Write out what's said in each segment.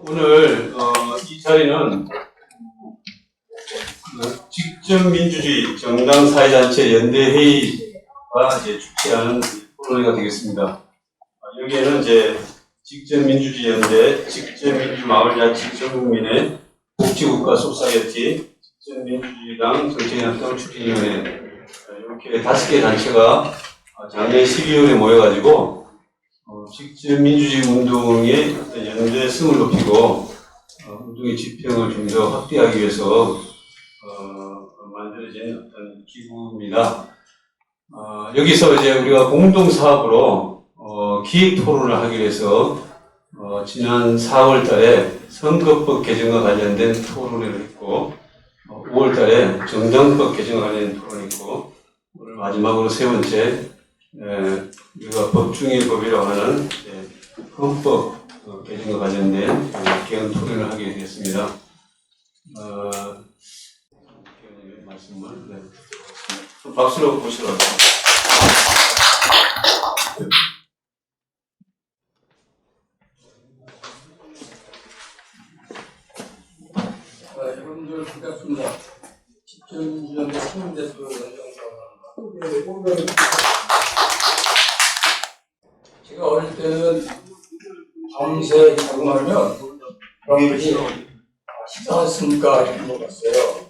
오늘 이 자리는 직접민주주의 정당사회단체 연대회의가 이제 주최하는 토론회가 되겠습니다. 여기에는 이제 직접민주주의 연대, 직접민주마을자치 전국민의 복지국가 소사이어티, 직접민주주의당 정책협동 추진위원회 이렇게 5개 단체가 작년 12월에 모여가지고 직접민주주의 운동의 어떤 연대성을 높이고 운동의 지평을 좀 더 확대하기 위해서 만들어진 어떤 기구입니다. 여기서 이제 우리가 공동사업으로 기획 토론을 하기 위해서 지난 4월 달에 선거법 개정과 관련된 토론회를 했고 5월 달에 정당법 개정과 관련된 토론을 했고 오늘 마지막으로 세 번째 우리가 법중의 법이라고 하는 헌법 개정과 관련된 개헌 토론을 하게 되었습니다. 말씀을 박수로 보시러 왔습니다. 여러분들 반갑습니다. 직접민주연대 상임대표 연정사입니다. 제가 어릴 때는 밤새 자고나면 여러분들이 식사하셨습니까? 이렇게 물어봤어요.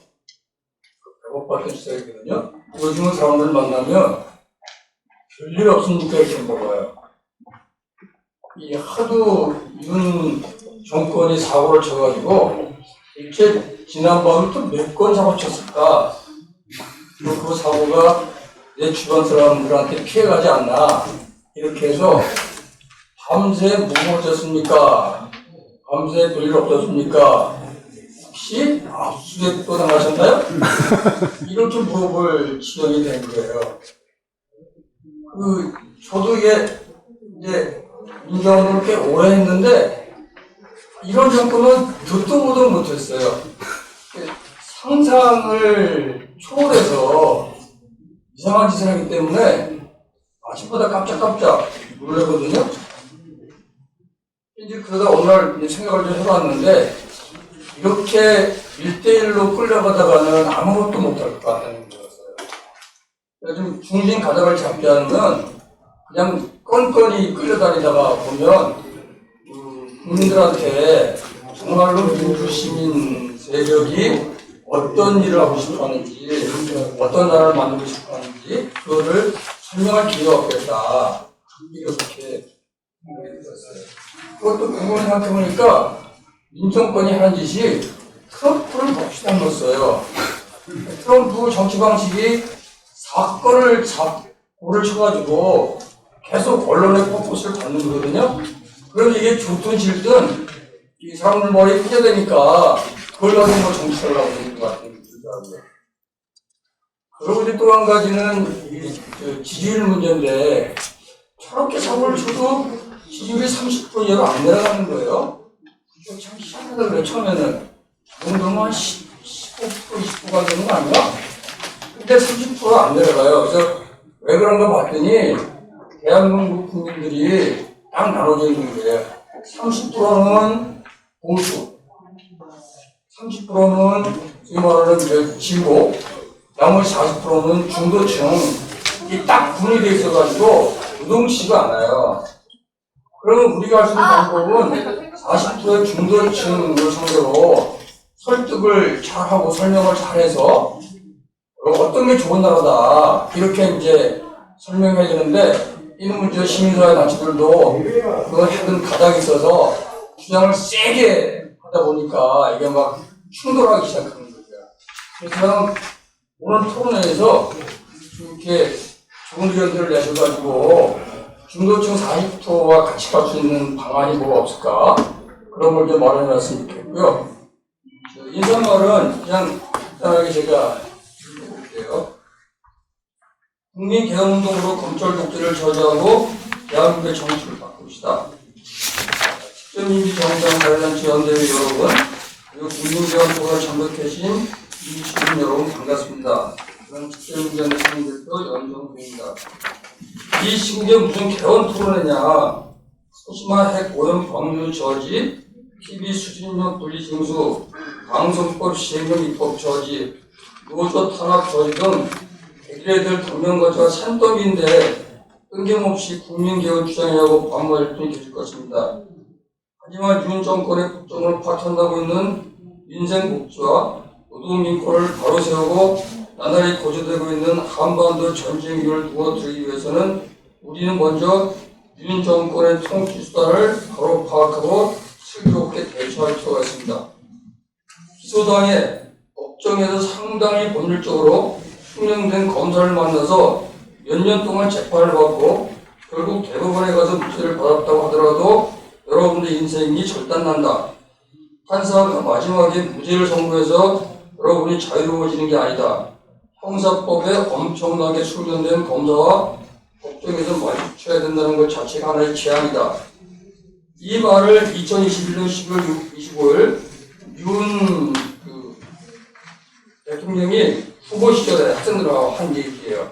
배고팠던 시절이거든요. 요즘은 사람들 만나면 별일 없습니까? 이렇게 물어봐요. 이 하도 윤 정권이 사고를 쳐가지고 일체 지난밤에 또 몇 건 사고 쳤을까? 그 사고가 내 주변 사람들한테 피해가지 않나? 이렇게 해서 밤새 뭐 어쩌습니까? 밤새 별일 없었습니까? 혹시 압수수색도 당하셨나요? 이렇게 물어볼 지경이 된 거예요. 저도 이게 이제 민주화운동을 꽤 오래 했는데 이런 정권은 듣도 보도 못했어요. 상상을 초월해서 이상한 짓을 하기 때문에 아침마다 깜짝깜짝 놀라거든요. 이제 그러다 오늘 생각을 좀 해봤는데 이렇게 1대1로 끌려가다가는 아무것도 못할 것 같다는 거였어요. 좀 중심 가닥을 잡지 않으면 그냥 건건이 끌려다니다가 보면 국민들한테 정말로 민주시민 세력이 어떤 일을 하고 싶어 하는지, 어떤 나라를 만들고 싶어 하는지, 그거를 설명할 기회가 없겠다. 이렇게 생각이 들었어요. 그것도 궁금해 생각해보니까, 민정권이 한 짓이 트럼프를 몹시 닮았어요. 트럼프 정치 방식이 사건을 잡고를 쳐가지고 계속 언론의 포커스를 받는 거거든요. 그럼 이게 좋든 싫든 이 사람들 머리에 피자되니까 그걸 가지고 정치하려고 하는 것 같은 느낌이더라고요. 그리고 이제 또 한 가지는 이 지지율 문제인데 저렇게 사고를 쳐도 지지율이 30% 이하로 안 내려가는 거예요. 참 희한하다 그래. 처음에는 이 정도면 한 15%, 20%가 되는 거 아닌가? 근데 30%가 안 내려가요. 그래서 왜 그런가 봤더니 대한민국 국민들이 딱 나눠져 있는 거예요. 30%는 보수, 30%는 지금 말하는 진보, 나머지 40%는 중도층, 이게 딱 분리되어 있어가지고 유동치가 않아요. 그러면 우리가 할 수 있는 방법은 40%의 중도층을 상대로 설득을 잘하고 설명을 잘해서 어떤 게 좋은 나라다 이렇게 이제 설명해야 되는데 이놈은 저 시민사회 단체들도 그걸 하던 가닥이 있어서 주장을 세게 하다 보니까 이게 막 충돌하기 시작하는 거죠. 그래서 저는 오늘 토론회에서 이렇게 좋은 의견들을 내셔가지고 중도층 40%와 같이 갈 수 있는 방안이 뭐가 없을까? 그런 걸 좀 마련해놨으면 좋겠고요. 인사말은 그냥 간단하게 제가 해볼게요. 국민개헌운동으로 검찰 독재를 저지하고 대한민국의 정치를 바꿉시다. 직접민주 정당사회단체 연대회 여러분, 그리고 국민개헌 토론을 참석해 계신 민주시민 여러분 반갑습니다. 저는 직접민주연대 상임대표 연정수입니다. 이 시국에 무슨 개헌 토론회냐? 소심한 핵 오염 방류 저지, TV 수신료 분리징수, 방송법 시행령 입법 저지, 노조 탄압 저지 등 백일애들 당면거지가 산더미인데 뜬금없이 국민개혁 주장이라고 반발할 분이 계실 것입니다. 하지만 윤 정권의 국정을 파탄나고 있는 민생복지와 노동민권을 바로 세우고 나날이 고조되고 있는 한반도 전쟁 위기를 누그러뜨리기 위해서는 우리는 먼저 윤 정권의 통치 수단을 바로 파악하고 슬기롭게 대처할 필요가 있습니다. 기소당에 법정에서 상당히 법률적으로 숙련된 검사를 만나서 몇 년 동안 재판을 받고 결국 대법원에 가서 무죄를 받았다고 하더라도 여러분의 인생이 절단난다. 판사가 마지막에 무죄를 선고해서 여러분이 자유로워지는 게 아니다. 형사법에 엄청나게 숙련된 검사와 법정에서 마주쳐야 된다는 것 자체가 하나의 재앙이다. 이 말을 2021년 12월 25일 윤 대통령이 후보 시절에 학생들하고 한 얘기예요.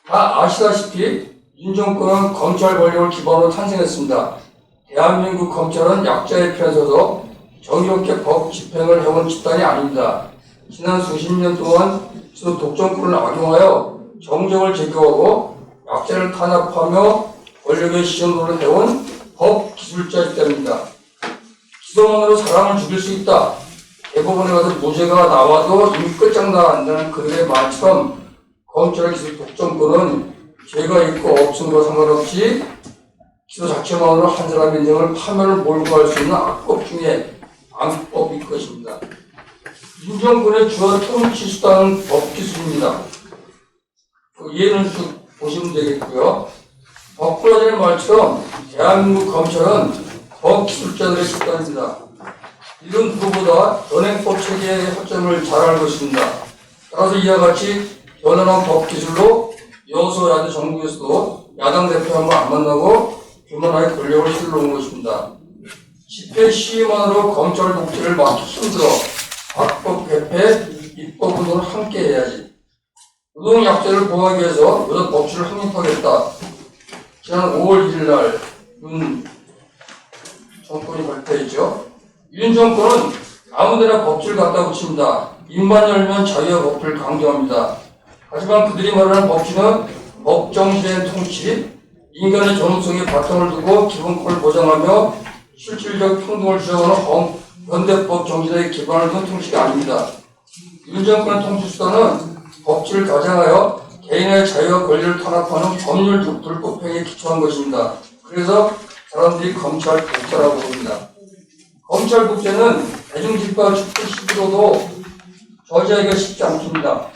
다 아시다시피 윤 정권은 검찰 권력을 기반으로 탄생했습니다. 대한민국 검찰은 약자의 편에 서서 정의롭게 법 집행을 해온 집단이 아닙니다. 지난 수십 년 동안 기소 독점권을 악용하여 정정을 제거하고 약자를 탄압하며 권력의 시정도를 해온 법 기술자 집단입니다. 기소만으로 사람을 죽일 수 있다. 대법원에 가서 무죄가 나와도 이미 끝장난다는 그들의 말처럼 검찰의 기소 독점권은 죄가 있고 없음과 상관없이 기소 자체만으로 한 사람의 인생을 파멸을 몰고 갈 수 있는 악법 중에 악법일 것입니다. 윤 정권의 주요 통치 수단은 법기술입니다. 그 예는 쭉 보시면 되겠고요. 법꾸라지의 말처럼 대한민국 검찰은 법기술자들의 집단입니다. 이런 누구보다 현행법 체계의 허점을 잘 알고 있습니다. 따라서 이와 같이 현안한 법기술로 여소야대 정부에서도 야당 대표 한 번 안 만나고 교만하게 권력을 휘둘러온 것입니다. 집회 시위만으로 검찰 독재를 막기 힘들어 악법 개폐, 입법 운동을 함께 해야지. 노동 약자를 보호하기 위해서 여러 법치를 확립하겠다. 지난 5월 1일 날 윤 정권이 발표했죠. 윤 정권은 아무데나 법치를 갖다 붙입니다. 입만 열면 자유와 법을 강조합니다. 하지만 그들이 말하는 법치는 법정시행 통치, 인간의 존엄성에 바탕을 두고 기본권을 보장하며 실질적 평등을 주장하는 현대법 정신에 기반을 둔 통치가 아닙니다. 윤 정권의 통치 수단은 법치를 가장하여 개인의 자유와 권리를 탄압하는 법률 불법행위에 기초한 것입니다. 그래서 사람들이 검찰 독재라고 부릅니다. 검찰 독재는 대중집과 촛불 시위로도 저지하기가 쉽지 않습니다.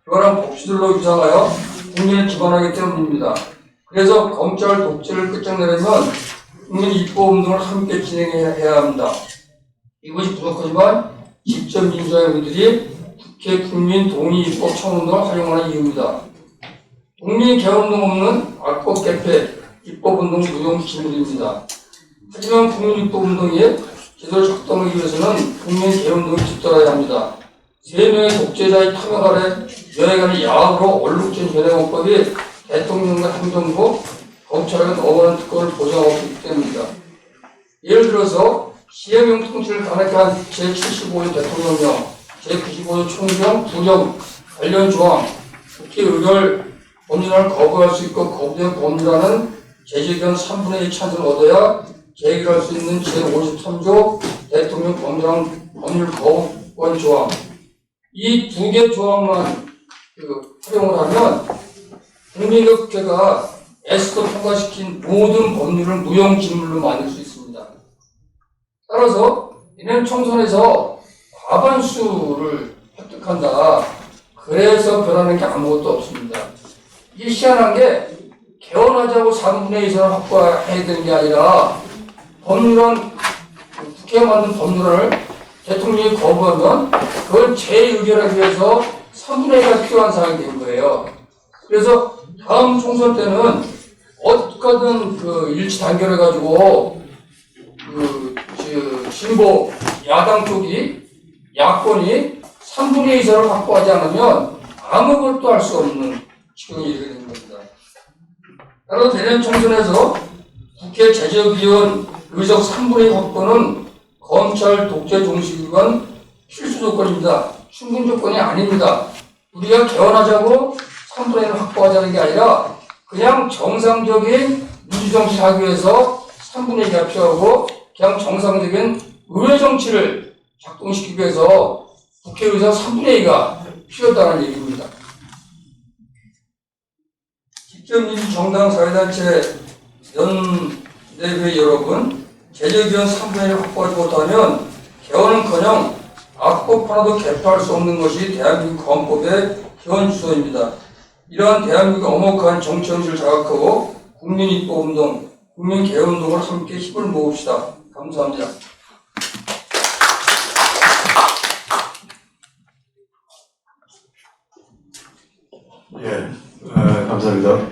교활한 법치들로 유상하여 국민을 기반하기 때문입니다. 그래서 검찰 독재를 끝장내려면 국민 입법운동을 함께 진행해야 합니다. 이것이 부족하지만 직접 민주화의 우리들이 국회 국민 동의 입법 청운동을 활용하는 이유입니다. 국민 개헌운동 없는 악법 개폐, 입법운동 무용 지물입니다. 하지만 국민 입법운동이 제대로 작동하기 위해서는 국민 개헌운동이 뒤따라야 합니다. 3명의 독재자의 타격 아래 여야간의 야합으로 얼룩진 현행헌법이 대통령과 행정부, 검찰에게 넘어가는 특권을 보장하고 있기 때문입니다. 예를 들어서 시행령 통치를 가능하게 한 제75조 대통령령, 제95조 총령 2령 관련 조항, 국회 의결 법률안을 거부할 수 있고 거부된 법률안은 제재견 3분의 2 찬성을 얻어야 제기할 수 있는 제53조 대통령 법률 거부권 조항, 이 2개 조항만 활용을 하면 국민의국회가 애써 통과시킨 모든 법률을 무용지물로 만들 수 있습니다. 따라서 이번 총선에서 과반수를 획득한다. 그래서 변하는 게 아무것도 없습니다. 이게 희한한 게 개헌하자고 3분의 2선을 확보해야 되는 게 아니라 법률안, 국회가 만든 법률안을 대통령이 거부하면 그걸 재의결하기 위해서 3분의 2가 필요한 상황이 된 거예요. 그래서 다음 총선 때는 어떻게든 일치 단결해가지고 진보 야당 쪽이 야권이 3분의 2선을 확보하지 않으면 아무것도 할 수 없는 지경이 이르게 된 겁니다. 따라서 내년 총선에서 국회 제적위원 의석 3분의 2 확보는 검찰 독재 종식위반 필수 조건입니다. 충분 조건이 아닙니다. 우리가 개헌하자고 3분의 1을 확보하자는 게 아니라 그냥 정상적인 민주정치를 하기 위해서 3분의 2가 필요하고 그냥 정상적인 의회 정치를 작동시키기 위해서 국회의석 3분의 2가 필요하다는 얘기입니다. 직접민주정당 사회단체 연대회 여러분, 재적의원 3분의 1을 확보하지 못하면 개헌은커녕 악법 하나도 개표할 수 없는 것이 대한민국 헌법의 기원 주소입니다. 이러한 대한민국의 엄혹한 정치 현실을 자각하고 국민입법운동, 국민개헌운동을 함께 힘을 모읍시다. 감사합니다. 예, 감사합니다.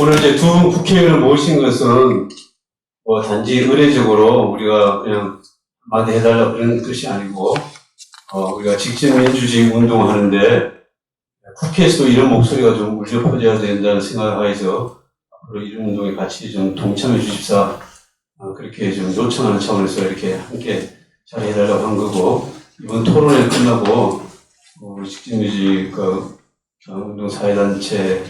오늘 이제 두 분 국회의원을 모신 것은 단지 의례적으로 우리가 그냥 한마디 해달라 그런 뜻이 아니고 우리가 직접민주주의 운동을 하는데 국회에서도 이런 목소리가 좀 울려 퍼져야 된다는 생각을 하여서 앞으로 이런 운동에 같이 좀 동참해 주십사 그렇게 좀 요청하는 차원에서 이렇게 함께 잘 해달라고 한 거고, 이번 토론회 끝나고 우리 직접민주주의 운동사회단체와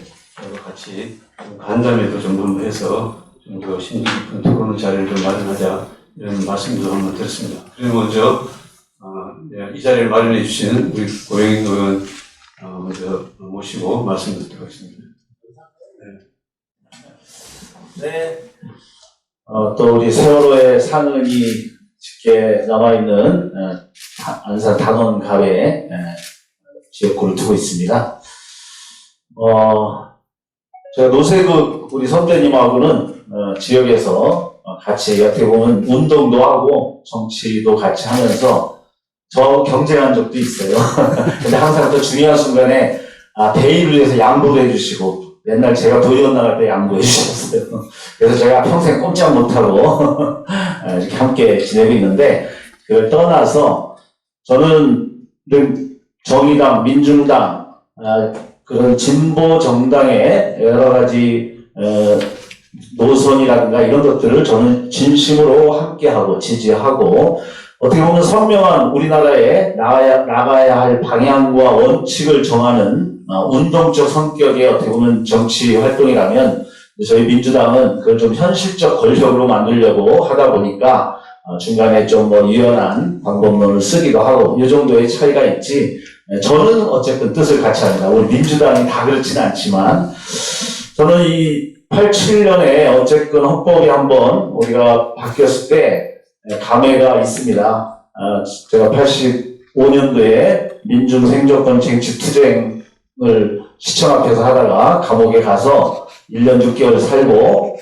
같이 간담회도 좀 한번 해서 좀 더 심도 깊은 토론 자리를 좀 마련하자, 이런 말씀도 한번 드렸습니다. 그리고 먼저 이 자리를 마련해 주신 우리 고영인 의원 먼저 모시고 말씀 듣도록 하겠습니다. 네. 또 우리 세월호의 상흔이 짙게 남아있는 안산 단원갑에 지역구를 두고 있습니다. 제가 노세극 우리 선배님하고는 지역에서 같이 어떻게 보면 운동도 하고 정치도 같이 하면서 저하고 경쟁한 적도 있어요. 근데 항상 또 중요한 순간에 대의를 위해서 양보도 해주시고, 옛날 제가 도의원 나갈 때 양보해 주셨어요. 그래서 제가 평생 꼼짝 못하고 이렇게 함께 지내고 있는데, 그걸 떠나서 저는 정의당, 민중당, 그런 진보 정당의 여러 가지 노선이라든가 이런 것들을 저는 진심으로 함께하고 지지하고, 어떻게 보면 선명한 우리나라에 나가야 할 방향과 원칙을 정하는 운동적 성격의 어떻게 보면 정치 활동이라면, 저희 민주당은 그걸 좀 현실적 권력으로 만들려고 하다 보니까 중간에 좀 유연한 방법론을 쓰기도 하고, 이 정도의 차이가 있지, 저는 어쨌든 뜻을 같이 합니다. 우리 민주당이 다 그렇진 않지만, 저는 이 87년에 어쨌든 헌법이 한번 우리가 바뀌었을 때 감회가 있습니다. 제가 85년도에 민중생존권 쟁취투쟁을 시청 앞에서 하다가 감옥에 가서 1년 6개월 살고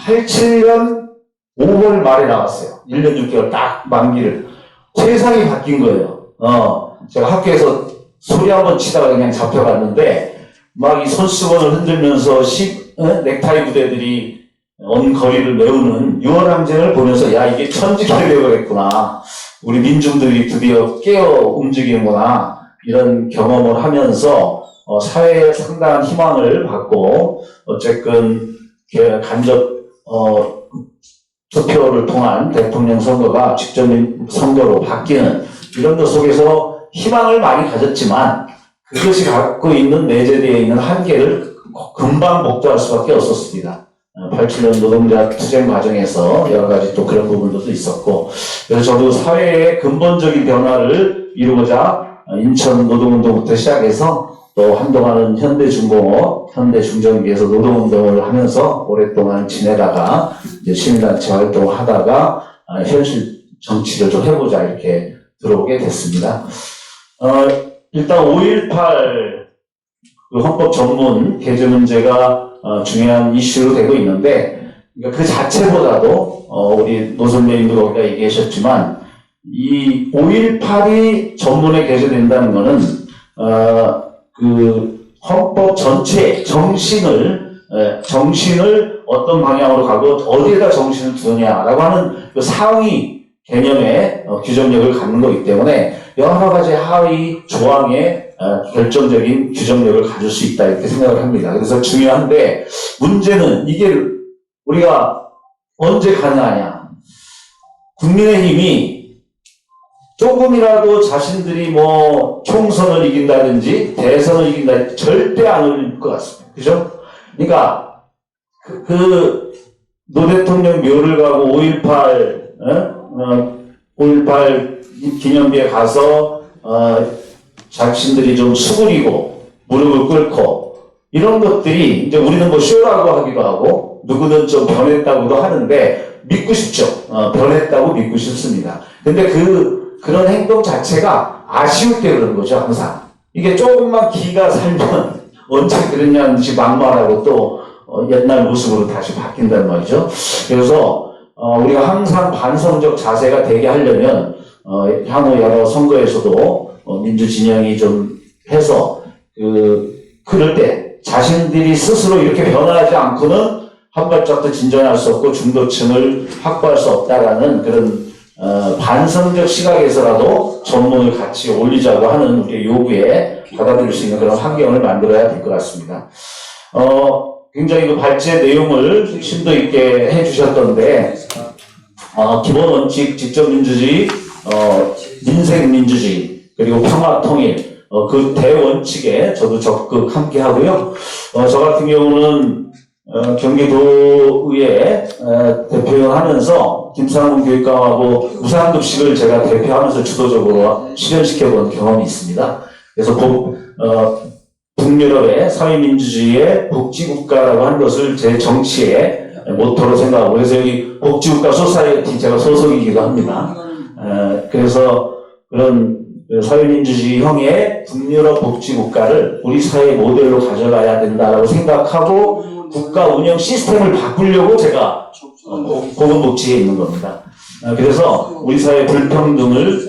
87년 5월 말에 나왔어요. 1년 6개월 딱 만기를. 세상이 바뀐 거예요. 제가 학교에서 소리 한번 치다가 그냥 잡혀갔는데, 막 이 손수건을 흔들면서 넥타이 부대들이 언거리를 메우는 유월항쟁을 보면서, 야, 이게 천지개벽이 됐구나. 우리 민중들이 드디어 깨어 움직이는구나. 이런 경험을 하면서 사회에 상당한 희망을 받고, 어쨌든 간접 투표를 통한 대통령 선거가 직접 선거로 바뀌는 이런 것 속에서 희망을 많이 가졌지만, 그것이 갖고 있는 내재되어 있는 한계를 금방 복도할 수밖에 없었습니다. 87년 노동자 투쟁 과정에서 여러 가지 또 그런 부분들도 있었고, 그래서 저도 사회의 근본적인 변화를 이루고자 인천 노동운동부터 시작해서 또 한동안은 현대중공업, 현대중정비에서 노동운동을 하면서 오랫동안 지내다가 이제 시민단체 활동을 하다가 현실 정치를 좀 해보자 이렇게 들어오게 됐습니다. 일단 5.18 그 헌법 전문 개정 문제가 중요한 이슈로 되고 있는데, 그러니까 그 자체보다도 우리 노선배님도 거기가 얘기하셨지만, 이 5.18이 전문에 개정된다는 것은 그 헌법 전체 정신을 어떤 방향으로 가고 어디에다 정신을 두느냐라고 하는 그 상위 개념의 규정력을 갖는 거기 때문에 여러 가지 하위 조항에 결정적인 규정력을 가질 수 있다 이렇게 생각을 합니다. 그래서 중요한데, 문제는 이게 우리가 언제 가능하냐. 국민의힘이 조금이라도 자신들이 뭐 총선을 이긴다든지 대선을 이긴다든지 절대 안 올릴 것 같습니다. 그죠? 그러니까 노 대통령 묘를 가고 5.18 기념비에 가서 자신들이 좀 수그리고 무릎을 꿇고 이런 것들이 이제 우리는 뭐 쇼라고 하기도 하고 누구는 좀 변했다고도 하는데 믿고 싶죠. 변했다고 믿고 싶습니다. 근데 그런 행동 자체가 아쉬울 때 그런 거죠, 항상. 이게 조금만 기가 살면 언제 그랬냐는 듯이 막말하고 또 옛날 모습으로 다시 바뀐단 말이죠. 그래서 우리가 항상 반성적 자세가 되게 하려면 향후 여러 선거에서도 민주 진영이 좀 해서 그럴 때 자신들이 스스로 이렇게 변화하지 않고는 한 발짝도 진전할 수 없고 중도층을 확보할 수 없다라는 그런 반성적 시각에서라도 전문을 같이 올리자고 하는 우리의 요구에 받아들일 수 있는 그런 환경을 만들어야 될 것 같습니다. 굉장히 그 발제 내용을 심도 있게 해주셨던데, 기본 원칙, 직접 민주주의, 민생 민주주의, 그리고 평화 통일, 그 대원칙에 저도 적극 함께 하고요. 저 같은 경우는 경기도의회 대표를 하면서 김상훈 교육감하고 무상급식을 제가 대표하면서 주도적으로 실현시켜본 경험이 있습니다. 그래서 북유럽의 사회민주주의의 복지국가라고 하는 것을 제 정치의 모토로 생각하고, 그래서 여기 복지국가 소사이어티 제가 소속이기도 합니다. 그래서 그런 사회민주주의형의 북유럽 복지국가를 우리 사회 모델로 가져가야 된다라고 생각하고 국가 운영 시스템을 바꾸려고 제가 보건복지에 있는 겁니다. 그래서 우리 사회 불평등을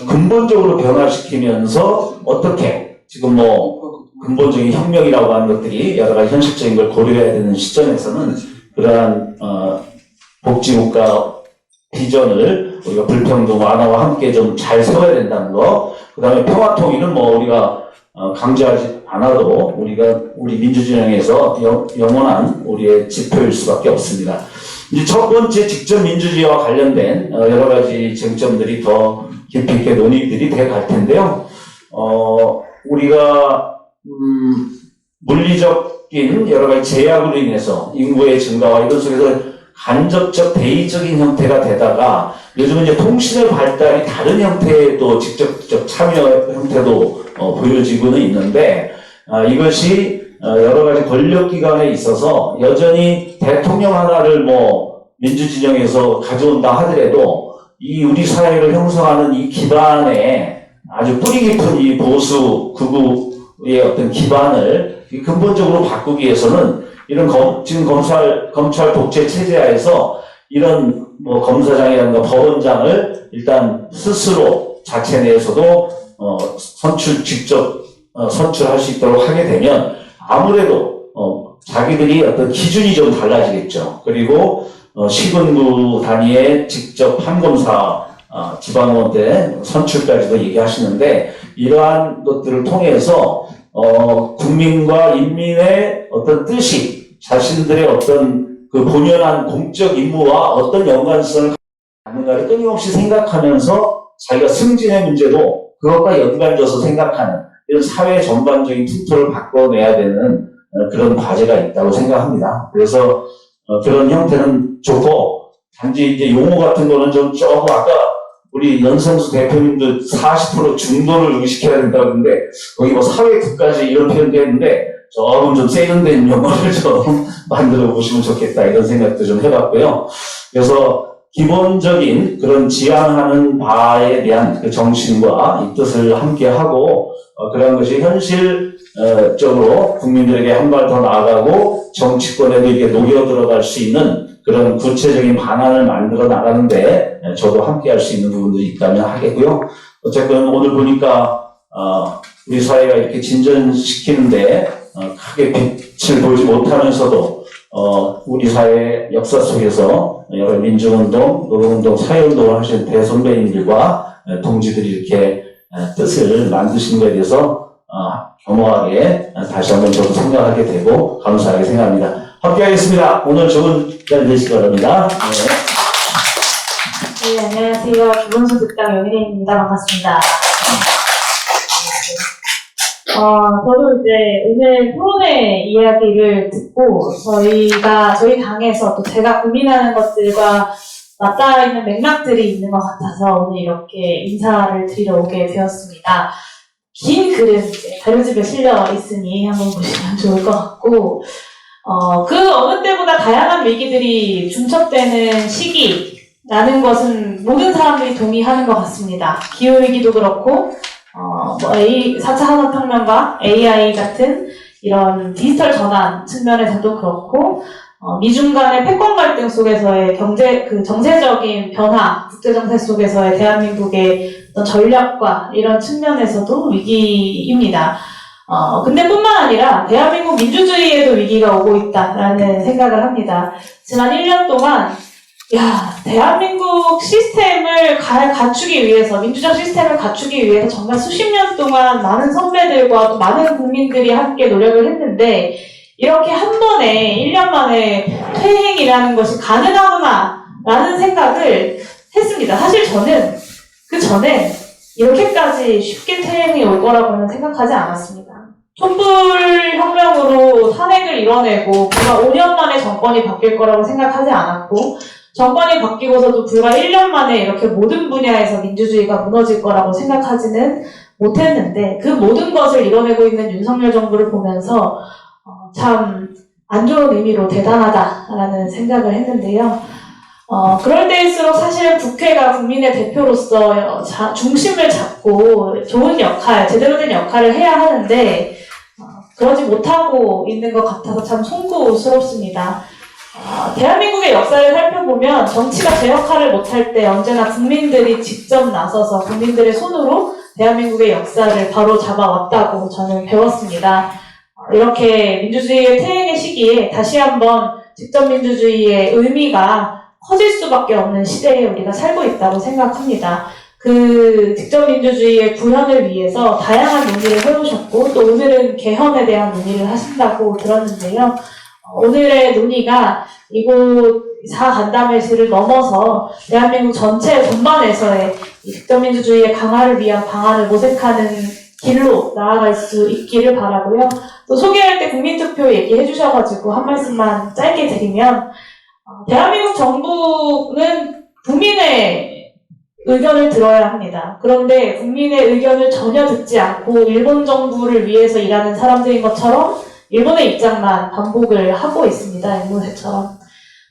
근본적으로 변화시키면서 어떻게 지금 뭐 근본적인 혁명이라고 하는 것들이 여러 가지 현실적인 걸 고려해야 되는 시점에서는 그러한 복지국가 비전을 우리가 불평등 완화와 함께 좀 잘 세워야 된다는 거. 그 다음에 평화통일은 뭐 우리가 강조하지 않아도 우리 민주진영에서 영원한 우리의 지표일 수밖에 없습니다. 이제 첫 번째 직접 민주주의와 관련된 여러 가지 쟁점들이 더 깊이 있게 논의들이 돼 갈 텐데요. 우리가 물리적인 여러 가지 제약으로 인해서 인구의 증가와 이런 속에서 간접적 대의적인 형태가 되다가 요즘은 이제 통신의 발달이 다른 형태의 또 직접적 참여 형태도 보여지고는 있는데, 이것이 여러 가지 권력기관에 있어서 여전히 대통령 하나를 뭐 민주진영에서 가져온다 하더라도 이 우리 사회를 형성하는 이 기반에 아주 뿌리 깊은 이 보수 극우의 어떤 기반을 근본적으로 바꾸기 위해서는 이런 지금 검찰 독재 체제하에서 이런 뭐 검사장이라든가 법원장을 일단 스스로 자체 내에서도 직접 선출할 수 있도록 하게 되면 아무래도 자기들이 어떤 기준이 좀 달라지겠죠. 그리고 시군구 단위의 직접 판검사 지방의원대 선출까지도 얘기하시는데, 이러한 것들을 통해서 국민과 인민의 어떤 뜻이 자신들의 어떤 그 본연한 공적 임무와 어떤 연관성을 갖는가를 끊임없이 생각하면서 자기가 승진의 문제도 그것과 연관져서 생각하는 이런 사회 전반적인 풍토를 바꿔내야 되는 그런 과제가 있다고 생각합니다. 그래서 그런 형태는 좋고, 단지 이제 용어 같은 거는 좀 조금 아까 우리 연성수 대표님도 40% 중도를 의식해야 된다고 했는데, 거기 뭐 사회국까지 이런 표현도 했는데, 조금 좀 세련된 용어를 좀 만들어 보시면 좋겠다, 이런 생각도 좀 해봤고요. 그래서 기본적인 그런 지향하는 바에 대한 그 정신과 이 뜻을 함께 하고, 그런 것이 현실적으로 국민들에게 한 발 더 나아가고 정치권에도 이게 녹여 들어갈 수 있는 그런 구체적인 방안을 만들어 나가는데 저도 함께 할 수 있는 부분들이 있다면 하겠고요. 어쨌든 오늘 보니까 우리 사회가 이렇게 진전시키는데 크게 빛을 보지 못하면서도 우리 사회 역사 속에서 여러 민주운동, 노동운동, 사회운동을 하신 대선배님들과 동지들이 이렇게 뜻을 만드신 것에 대해서 겸허하게 다시 한번 저도 생각하게 되고 감사하게 생각합니다. 함께 하겠습니다. 오늘 좋은 날 되시기 바랍니다. 네. 네, 안녕하세요. 기본소 듣당 여민혜입니다. 반갑습니다. 저도 이제 오늘 토론회 이야기를 듣고 저희 당에서 또 제가 고민하는 것들과 맞닿아 있는 맥락들이 있는 것 같아서 오늘 이렇게 인사를 드리러 오게 되었습니다. 긴 글은 이제 자료집에 실려 있으니 한번 보시면 좋을 것 같고, 그 어느 때보다 다양한 위기들이 중첩되는 시기라는 것은 모든 사람들이 동의하는 것 같습니다. 기후위기도 그렇고, 4차 산업혁명과 AI 같은 이런 디지털 전환 측면에서도 그렇고, 미중 간의 패권 갈등 속에서의 정세적인 변화, 국제정세 속에서의 대한민국의 어떤 전략과 이런 측면에서도 위기입니다. 근데 뿐만 아니라 대한민국 민주주의에도 위기가 오고 있다라는 생각을 합니다. 지난 1년 동안 대한민국 시스템을 갖추기 위해서, 민주적 시스템을 갖추기 위해서 정말 수십 년 동안 많은 선배들과 또 많은 국민들이 함께 노력을 했는데, 이렇게 한 번에 1년 만에 퇴행이라는 것이 가능하구나 라는 생각을 했습니다. 사실 저는 그 전에 이렇게까지 쉽게 퇴행이 올 거라고는 생각하지 않았습니다. 촛불혁명으로 탄핵을 이뤄내고 불과 5년 만에 정권이 바뀔 거라고 생각하지 않았고, 정권이 바뀌고서도 불과 1년 만에 이렇게 모든 분야에서 민주주의가 무너질 거라고 생각하지는 못했는데, 그 모든 것을 이뤄내고 있는 윤석열 정부를 보면서 참 안 좋은 의미로 대단하다라는 생각을 했는데요. 그럴 때일수록 사실 국회가 국민의 대표로서 중심을 잡고 좋은 역할, 제대로 된 역할을 해야 하는데, 그러지 못하고 있는 것 같아서 참 송구스럽습니다. 대한민국의 역사를 살펴보면 정치가 제 역할을 못할 때 언제나 국민들이 직접 나서서 국민들의 손으로 대한민국의 역사를 바로 잡아왔다고 저는 배웠습니다. 이렇게 민주주의의 퇴행의 시기에 다시 한번 직접 민주주의의 의미가 커질 수밖에 없는 시대에 우리가 살고 있다고 생각합니다. 그 직접 민주주의의 구현을 위해서 다양한 논의를 해오셨고, 또 오늘은 개헌에 대한 논의를 하신다고 들었는데요. 오늘의 논의가 이곳 사간담회실을 넘어서 대한민국 전체 전반에서의 직접 민주주의의 강화를 위한 방안을 모색하는 길로 나아갈 수 있기를 바라고요. 또 소개할 때 국민투표 얘기해 주셔가지고 한 말씀만 짧게 드리면, 대한민국 정부는 국민의 의견을 들어야 합니다. 그런데 국민의 의견을 전혀 듣지 않고 일본 정부를 위해서 일하는 사람들인 것처럼 일본의 입장만 반복을 하고 있습니다. 앵무새처럼.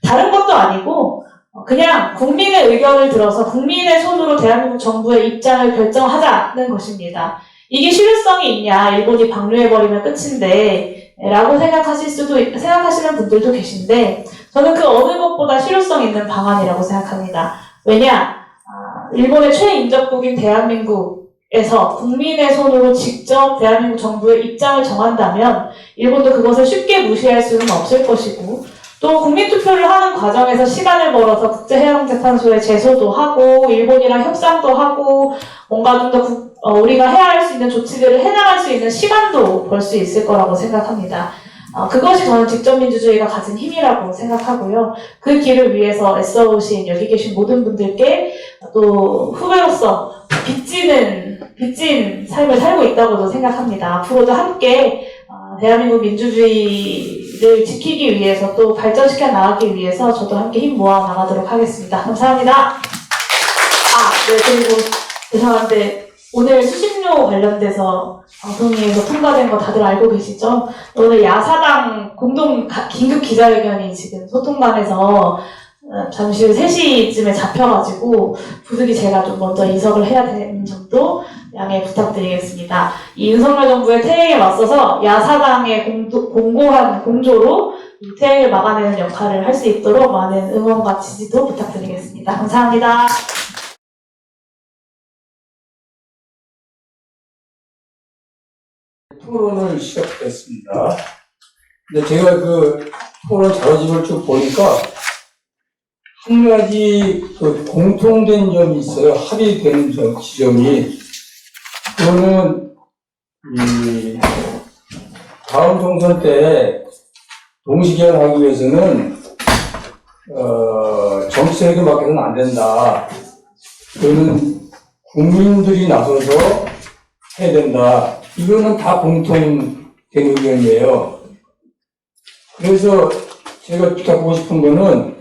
다른 것도 아니고 그냥 국민의 의견을 들어서 국민의 손으로 대한민국 정부의 입장을 결정하자는 것입니다. 이게 실효성이 있냐, 일본이 방류해버리면 끝인데 라고 생각하시는 분들도 계신데, 저는 그 어느 것보다 실효성 있는 방안이라고 생각합니다. 왜냐, 일본의 최인접국인 대한민국에서 국민의 손으로 직접 대한민국 정부의 입장을 정한다면 일본도 그것을 쉽게 무시할 수는 없을 것이고, 또 국민투표를 하는 과정에서 시간을 벌어서 국제해양재판소에 제소도 하고 일본이랑 협상도 하고 뭔가 좀 더 우리가 해야 할 수 있는 조치들을 해나갈 수 있는 시간도 벌 수 있을 거라고 생각합니다. 그것이 저는 직접 민주주의가 가진 힘이라고 생각하고요. 그 길을 위해서 애써오신 여기 계신 모든 분들께 또 후배로서 빚진 삶을 살고 있다고도 생각합니다. 앞으로도 함께 대한민국 민주주의를 지키기 위해서 또 발전시켜 나가기 위해서 저도 함께 힘 모아 나가도록 하겠습니다. 감사합니다. 네, 그리고 죄송한데 오늘 수신료 관련돼서 방송위에서 통과된 거 다들 알고 계시죠? 오늘 야사당 공동 긴급 기자회견이 지금 소통관에서 잠시 후 3시쯤에 잡혀가지고 부득이 제가 좀 먼저 이석을 해야 되는 점도 양해 부탁드리겠습니다. 이 윤석열 정부의 퇴행에 맞서서 야사당의 공고한 공조로 이 퇴행을 막아내는 역할을 할 수 있도록 많은 응원과 지지도 부탁드리겠습니다. 감사합니다. 토론을 시작했습니다. 근데 제가 그 토론 자료집을 쭉 보니까 한 가지 그 공통된 점이 있어요. 합의되는 지점이. 그거는 이 다음 총선 때 동시개헌하기 위해서는 정치세력에 맡겨서는 안 된다. 그거는 국민들이 나서서 해야 된다. 이거는 다 공통된 의견이에요. 그래서 제가 부탁하고 싶은 거는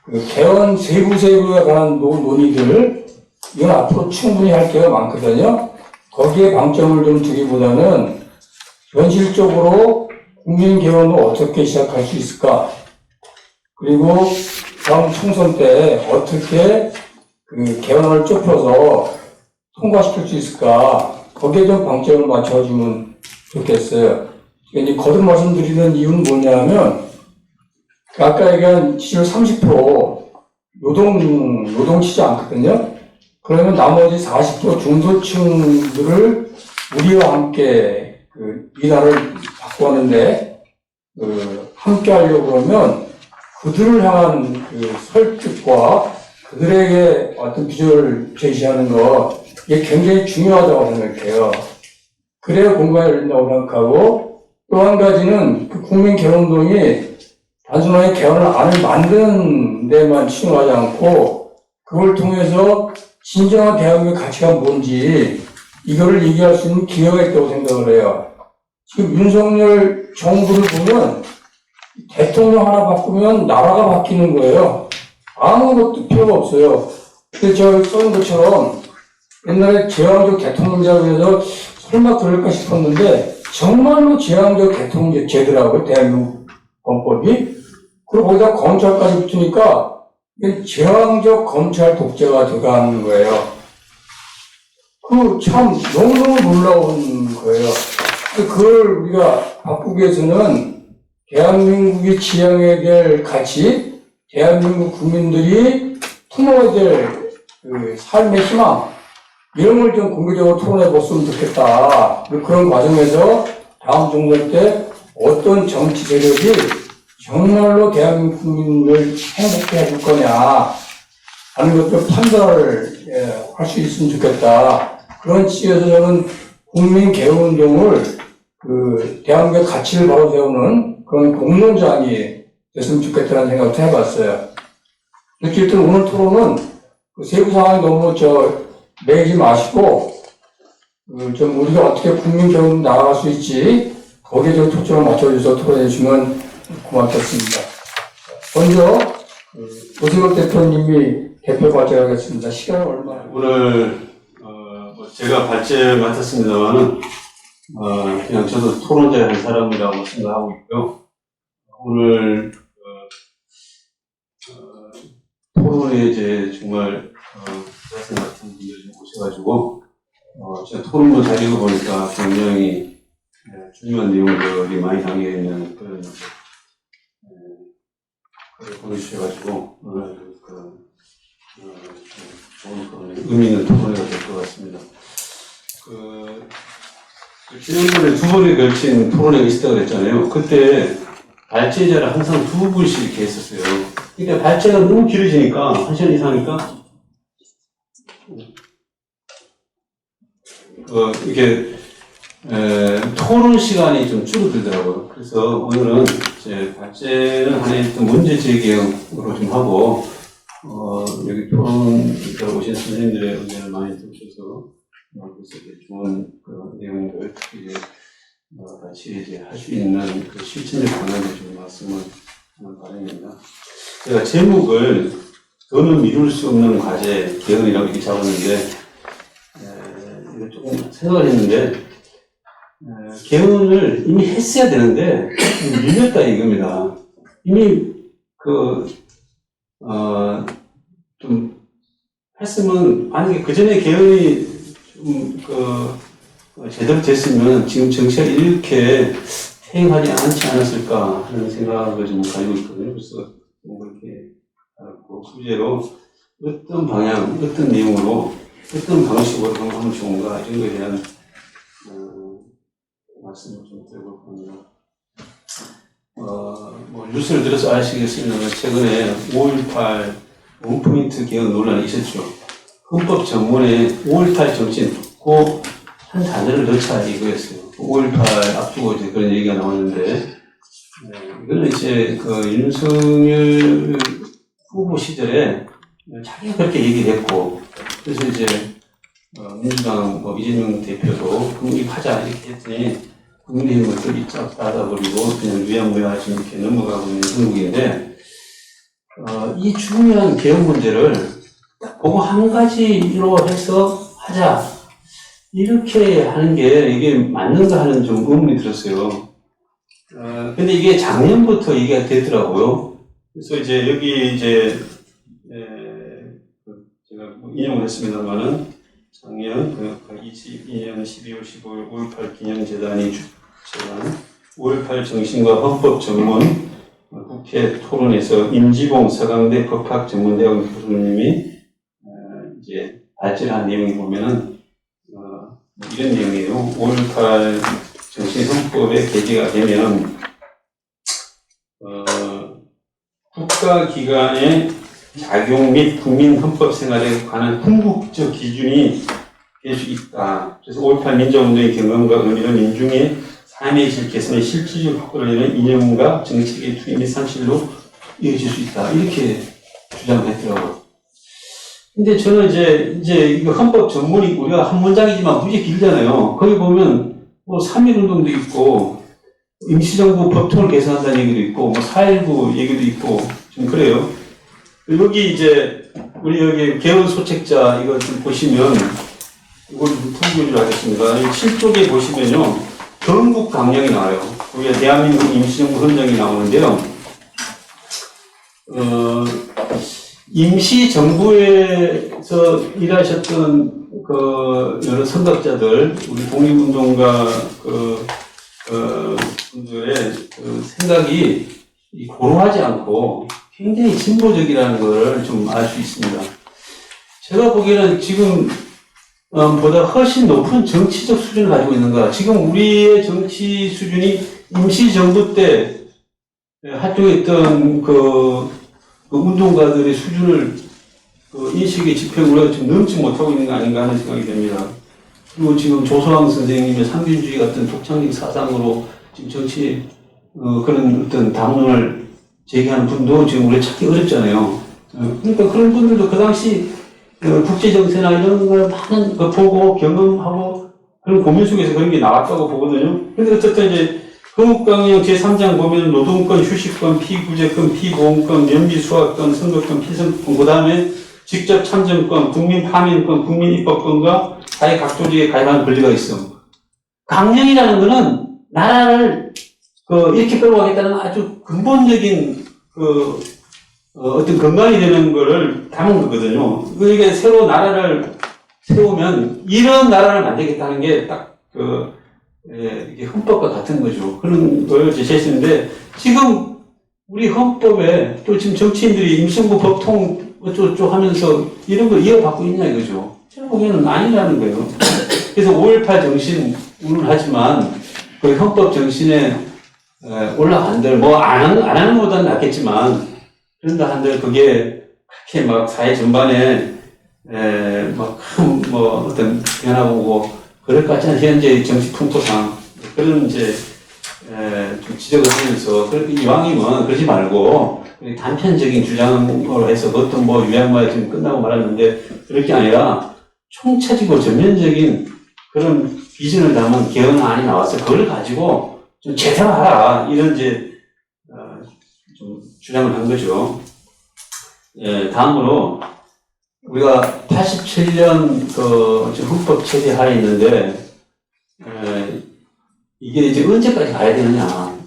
그 개헌 세부에 관한 논의들, 이건 앞으로 충분히 할 게가 많거든요. 거기에 방점을 좀 두기보다는 현실적으로 국민 개헌을 어떻게 시작할 수 있을까? 그리고 다음 총선 때 어떻게 그 개헌을 좁혀서 통과시킬 수 있을까? 거기에 좀 방점을 맞춰주면 좋겠어요. 이제 거듭 말씀드리는 이유는 뭐냐면, 아까 얘기한 지지율 30% 노동치지 않거든요. 그러면 나머지 40% 중도층들을 우리와 함께 이 나라를 바꾸는데 함께 하려고 그러면 그들을 향한 설득과 그들에게 어떤 비전을 제시하는 거, 이게 굉장히 중요하다고 생각해요. 그래야 공간이 열린다고 생각하고, 또 한 가지는 그 국민 개헌운동이 단순하게 개헌을 안을 만드는 데만 치중하지 않고, 그걸 통해서 진정한 대한민국 가치가 뭔지, 이거를 얘기할 수 있는 기회가 있다고 생각을 해요. 지금 윤석열 정부를 보면, 대통령 하나 바꾸면 나라가 바뀌는 거예요. 아무것도 필요가 없어요. 근데 제가 써는 것처럼 옛날에 제왕적 대통령제라고 해서 설마 그럴까 싶었는데 정말로 제왕적 대통령제더라고요. 대한민국 헌법이. 그리고 거기다 검찰까지 붙으니까 제왕적 검찰 독재가 돼가는 거예요. 그 참 너무너무 놀라운 거예요. 그걸 우리가 바꾸기 위해서는 대한민국이 지향해야 될 가치, 대한민국 국민들이 품어야 될 그 삶의 희망, 이런 걸 좀 공개적으로 토론해 봤으면 좋겠다. 그런 과정에서 다음 정권 때 어떤 정치 세력이 정말로 대한민국 국민을 행복해 해줄 거냐 하는 것들 판단을 할 수 있으면 좋겠다. 그런 측에서 저는 국민 개헌운동을 대한민국의 가치를 바로 세우는 그런 공론장이 됐으면 좋겠다는 생각도 해봤어요. 어쨌든 오늘 토론은 세부 상황이 너무 매기지 마시고, 좀 우리가 어떻게 국민 개헌 나아갈 수 있지, 거기에 좀 초점을 맞춰주셔서 토론해 주시면 고맙겠습니다. 먼저, 오세훈 대표님이 대표 발제하겠습니다. 시간은 얼마? 오늘 제가 발제 맡았습니다만은 그냥 저도 토론자의 한 사람이라고 생각하고 있고요. 오늘 토론에 이제 정말 대학생 같은 분들이 좀 오셔가지고 제가 토론문 잘 읽어보니까 굉장히 중요한 내용들이 많이 담겨 있는 그런 글을 보내주셔가지고 오늘 좋은 의미 있는 토론회가 될 것 같습니다. 지난번에 2번에 걸친 토론회가 있었다고 그랬잖아요. 그때 발제자를 항상 2분씩 이렇게 했었어요. 그러니까 발제가 너무 길어지니까, 1시간 이상이니까, 이게, 토론 시간이 좀 줄어들더라고요. 그래서 오늘은 이제 발제는 하나의 또 문제 제기형으로 좀 하고, 여기 토론에 오신 선생님들의 의견을 많이 들으셔서, 그래서 이제 좋은 그런 내용들, 이제, 같이 이제 할 수 있는 그 실천적 방안을 좀 말씀을 하는 바람입니다. 제가 제목을 더는 미룰 수 없는 과제 개헌이라고 이렇게 잡았는데, 이거 조금 생각을 했는데, 개헌을 이미 했어야 되는데, 밀렸다 이겁니다. 이미 좀 했으면, 만약에 그 전에 개헌이 좀 제대로 됐으면 지금 정치가 이렇게 퇴행하지 않지 않았을까 하는 생각을 좀 가지고 있거든요. 그래서 그렇게 알았고, 소재로 어떤 방향, 어떤 내용으로, 어떤 방식으로 하면 좋은가 이런 거에 대한 말씀을 좀 드려볼 겁니다. 뉴스를 들어서 아시겠습니다만 최근에 5.18 원포인트 개헌 논란이 있었죠. 헌법 전문에 5.18 정신 꼭 한 단어를 넣자 이거였어요. 5.18 앞두고 이제 그런 얘기가 나왔는데, 이거는 이제 윤석열 후보 시절에 자기가 그렇게 얘기를 했고, 그래서 이제 민주당 이재명 대표도 독립하자 이렇게 했더니 국민의힘은 그리 쫙 닫아버리고 그냥 유야무야 지금 이렇게 넘어가고 있는 한국인데 이 중요한 개혁 문제를 딱 보고 한 가지로 해서 하자 이렇게 하는 게 이게 맞는가 하는 좀 의문이 들었어요. 근데 이게 작년부터 얘기가 되더라고요. 그래서 이제 여기 이제 제가 인용을 했습니다만은 작년 22년 12월 15일 5.18 기념재단이 주최한 5.18 정신과 헌법 전문 국회 토론에서 임지봉 서강대 법학전문대학원 교수님이 이제 발제한 내용이 보면은 이런 내용이에요. 5.18 정신헌법에 게재가 되면 국가기관의 작용 및 국민 헌법 생활에 관한 궁극적 기준이 될 수 있다. 그래서 5.18 민주운동의 경험과 의미는 민중의 삶의 질 개선에 실질적 효과를 내는 이념과 정책의 투입 및 상실로 이어질 수 있다. 이렇게 주장했더라고요. 근데 저는 이제 이거 헌법 전문이 우리가 한 문장이지만 무지 길잖아요. 거기 보면 3.1운동도 있고, 임시정부 법통을 개선한다는 얘기도 있고, 4.19 얘기도 있고, 좀 그래요. 여기 이제, 우리 여기 개헌 소책자 이거 좀 보시면, 이걸 좀 풀어보도록 하겠습니다. 7쪽에 보시면요, 건국 강령이 나와요. 우리가 대한민국 임시정부 헌정이 나오는데요. 임시정부에서 일하셨던 여러 선각자들, 우리 독립운동가 분들의 생각이 고루하지 않고 굉장히 진보적이라는 걸 좀 알 수 있습니다. 제가 보기에는 지금 보다 훨씬 높은 정치적 수준을 가지고 있는 거야. 지금 우리의 정치 수준이 임시정부 때 활동했던 운동가들의 수준을 인식의 지평으로 좀 넘지 못하고 있는 거 아닌가 하는 생각이 듭니다. 그리고 지금 조소왕 선생님의 상균주의 같은 독창적 사상으로 지금 정치 그런 어떤 담론을 제기하는 분도 지금 우리 찾기 어렵잖아요. 그러니까 그런 분들도 그 당시 국제정세나 이런 걸 많은 거 보고 경험하고 그런 고민 속에서 그런 게 나왔다고 보거든요. 근데 어쨌든 이제 건국강령 제3장 보면 노동권, 휴식권, 피구제권, 피보험권, 연비수학권, 선거권, 피선권, 그 다음에 직접 참정권, 국민 파민권, 국민 입법권과 사회 각 조직에 가입하는 권리가 있어. 강령이라는 거는 나라를 이렇게 끌고 가겠다는 아주 근본적인 어떤 건강이 되는 거를 담은 거거든요. 그러니까 새로 나라를 세우면 이런 나라를 만들겠다는 게 딱 이게 헌법과 같은 거죠. 그런 걸 제시했는데 지금 우리 헌법에 또 지금 정치인들이 임시정부 법통 어쩌고저쩌고 하면서 이런 걸 이어받고 있냐 이거죠. 제가 보기에는 아니라는 거예요. 그래서 5.18 정신 운운하지만 그 헌법 정신에 올라간들 안 하는 것보다는 낫겠지만 그런다 한들 그게 그렇게 막 사회 전반에 어떤 변화가 오고 그럴 것 같지는 현재 정치 풍토상 그런 이제 좀 지적을 하면서 이왕이면 그러지 말고 단편적인 주장으로 해서 그것도 유양마에 지금 끝나고 말았는데 그럴 게 아니라 총체적이고 전면적인 그런 비전을 담은 개헌안이 나와서 그걸 가지고 좀 제대로 하라 이런 이제 좀 주장을 한 거죠. 다음으로 우리가 87년 헌법 체제 하에 있는데 이게 이제 언제까지 가야 되느냐.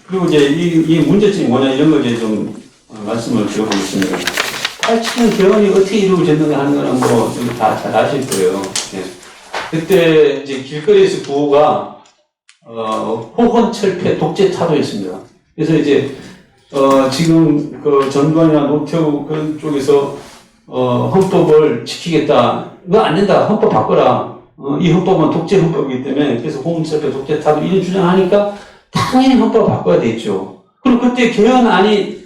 그리고 이제 이 문제점이 뭐냐 이런 걸 이제 좀 말씀을 드려보겠습니다. 87년 개헌이 어떻게 이루어졌는가 하는 거는 다 잘 아실 거예요. 그때 이제 길거리에서 구호가 호헌철폐 독재 타도였습니다. 그래서 이제 지금 전두환이나 노태우 그런 쪽에서 헌법을 지키겠다. 이거 안 된다. 헌법 바꿔라. 이 헌법은 독재 헌법이기 때문에 그래서 호헌철폐 독재 타도 이런 주장하니까 당연히 헌법을 바꿔야 되겠죠. 그리고 그때 개헌안이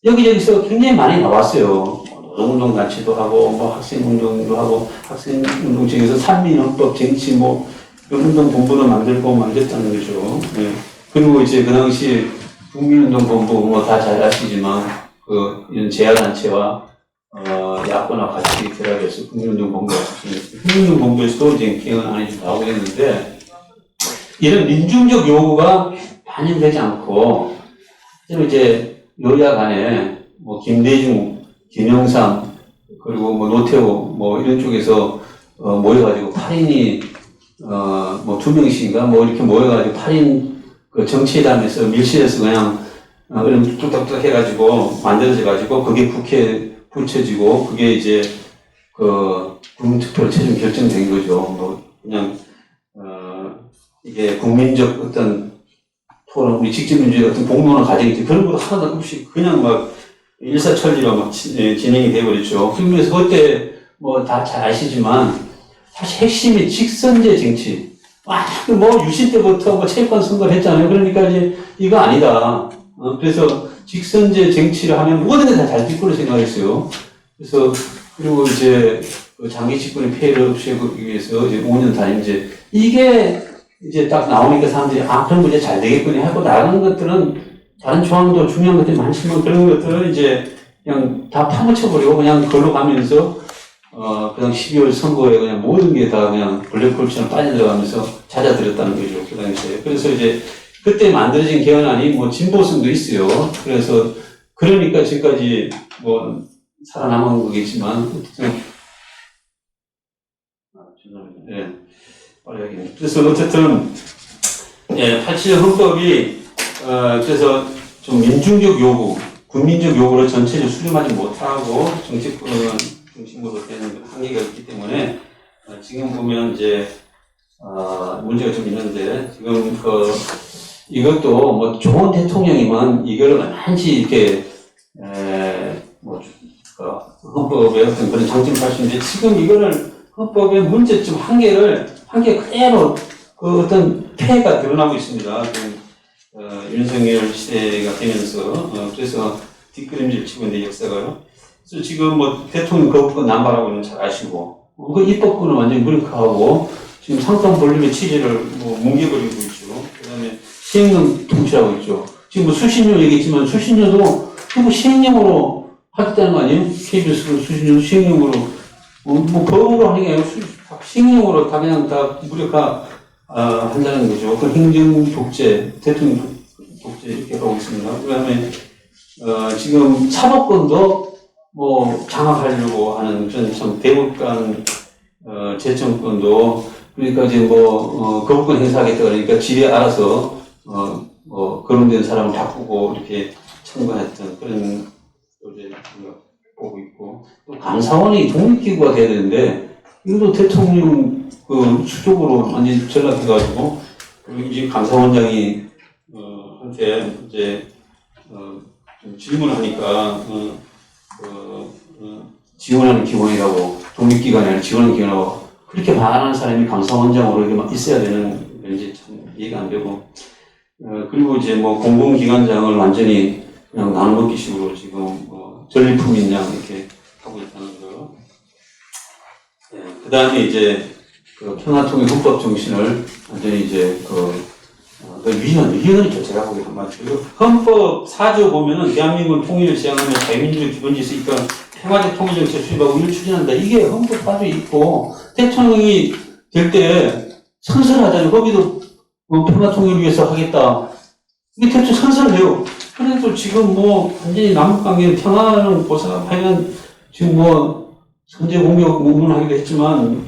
여기저기서 굉장히 많이 나왔어요. 노동운동 단체도 하고 학생운동도 하고 학생운동 중에서 산민헌법 쟁취 운동본부도 만들었다는 거죠. 네. 그리고 이제 그 당시 국민운동본부 다 잘 아시지만 이런 재야단체와 야권과 같이 결합해서 국민운동본부가 추진했어요. 국민운동본부에서도 이제 개헌안이 나오게 됐는데, 이런 민중적 요구가 반영되지 않고, 이제 여야 간에 뭐 김대중, 김영삼, 그리고 뭐 노태우, 뭐 이런 쪽에서 모여가지고 8인이 뭐 2명씩인가 뭐 이렇게 모여가지고 8인 그 정치회담에서 밀실에서 그냥 이런 뚝딱뚝딱 해가지고 만들어져가지고 그게 국회에 붙여지고 그게 이제 그 국민투표로 최종 결정된 거죠. 뭐 그냥 이게 국민적 어떤 토론, 우리 직접민주의 어떤 공론화 과정이지 그런 것도 하나도 없이 그냥 막 일사천리로 막 진행이 돼버렸죠. 그러면서 그때 뭐 다 잘 아시지만 사실 핵심이 직선제 정치. 뭐 유신 때부터 뭐 체육관 선거를 했잖아요. 그러니까 이제 이거 아니다. 그래서 직선제 정치를 하면 모든 게 다 잘 될 거로 생각했어요. 그래서 그리고 이제 그 장기 집권의 폐해를 없애기 위해서 이제 5년 단임제 이게 이제 딱 나오니까 사람들이 그런 거 이제 잘 되겠구나 하고 나가는 것들은 다른 조항도 중요한 것들이 많지만 그런 것들은 이제 그냥 다 파묻혀버리고 그냥 그걸로 가면서 그냥 12월 선거에 그냥 모든 게 다 그냥 블랙홀처럼 빠져들어가면서 잦아들었다는 거죠. 그 당시에. 그래서 이제 그때 만들어진 개헌안이 뭐 진보성도 있어요. 그래서 그러니까 지금까지 뭐 살아남은 거겠지만 어쨌든 죄송합니다. 예. 빨리 하겠네. 그래서 어쨌든 87년 헌법이 그래서 좀 민중적 요구, 국민적 요구를 전체적으로 수렴하지 못하고 정치권은 중심으로 되는 한계가 있기 때문에 지금 보면 이제 문제가 좀 있는데 지금 이것도 뭐 좋은 대통령이면 이거를 많이 이렇게 헌법에 어떤 그런 장점을 할 수 있는데 지금 이거를 헌법의 문제점 한계 그대로 그 어떤 폐해가 드러나고 있습니다. 윤석열 시대가 되면서 그래서 뒷그림질 치고 있는데 역사가요. 그래서 지금 뭐 대통령 거부권 남발하고 있는 잘 아시고 그 입법권은 완전히 무력화하고 지금 상권 볼륨의 취지를 뭐 뭉개버리고 있죠. 그다음에 시행령 통치하고 있죠. 지금 뭐 수신료 얘기했지만 수신료도 결국 시행령으로 하겠다는 거 아니에요? KBS 수신료 시행령으로 뭐 법으로 하는 게 아니고 시행령으로 다 그냥 다 무력화 한다는 거죠. 그 행정 독재, 대통령 독재 이렇게 하고 있습니다. 그 다음에, 지금 사법권도 뭐 장악하려고 하는 그런 참 대법관, 재청권도 그러니까 이제 뭐, 거부권 행사하겠다 그러니까 지에 알아서, 거론된 사람을 바꾸고 이렇게 청구했던 그런 이제 보고 있고 또 감사원이 독립기구가 돼야 되는데 이것도 대통령 수적으로 완전히 전락해가지고 이제 감사원장이 한테 이제 좀 질문을 하니까 지원하는 기관이라고 독립기관이 아니라 지원하는 기관이라고 그렇게 말하는 사람이 감사원장으로 이렇게 막 있어야 되는 이제 참 이해가 안 되고 그리고 이제 뭐 공공기관장을 완전히 그냥 나눠먹기식으로 지금 전리품인 양 이렇게 하고 있다는 거. 그 다음에 이제 그 평화통일 헌법 정신을 완전히 이제 위헌이죠. 제가 보기에 한마디로. 헌법 4조 보면은 대한민국 통일을 지향하며 자유민주주의 기본질서 있고 평화적 통일 정책 수립하고 이를 추진한다. 이게 헌법 4조에 있고 대통령이 될 때 선서하잖아요. 거기도 평화 통일을 위해서 하겠다. 이게 대충 선서를 해요. 그래도 지금 뭐 완전히 남북관계 평화는 보살하면 지금 뭐 선제 공격 문문하기도 했지만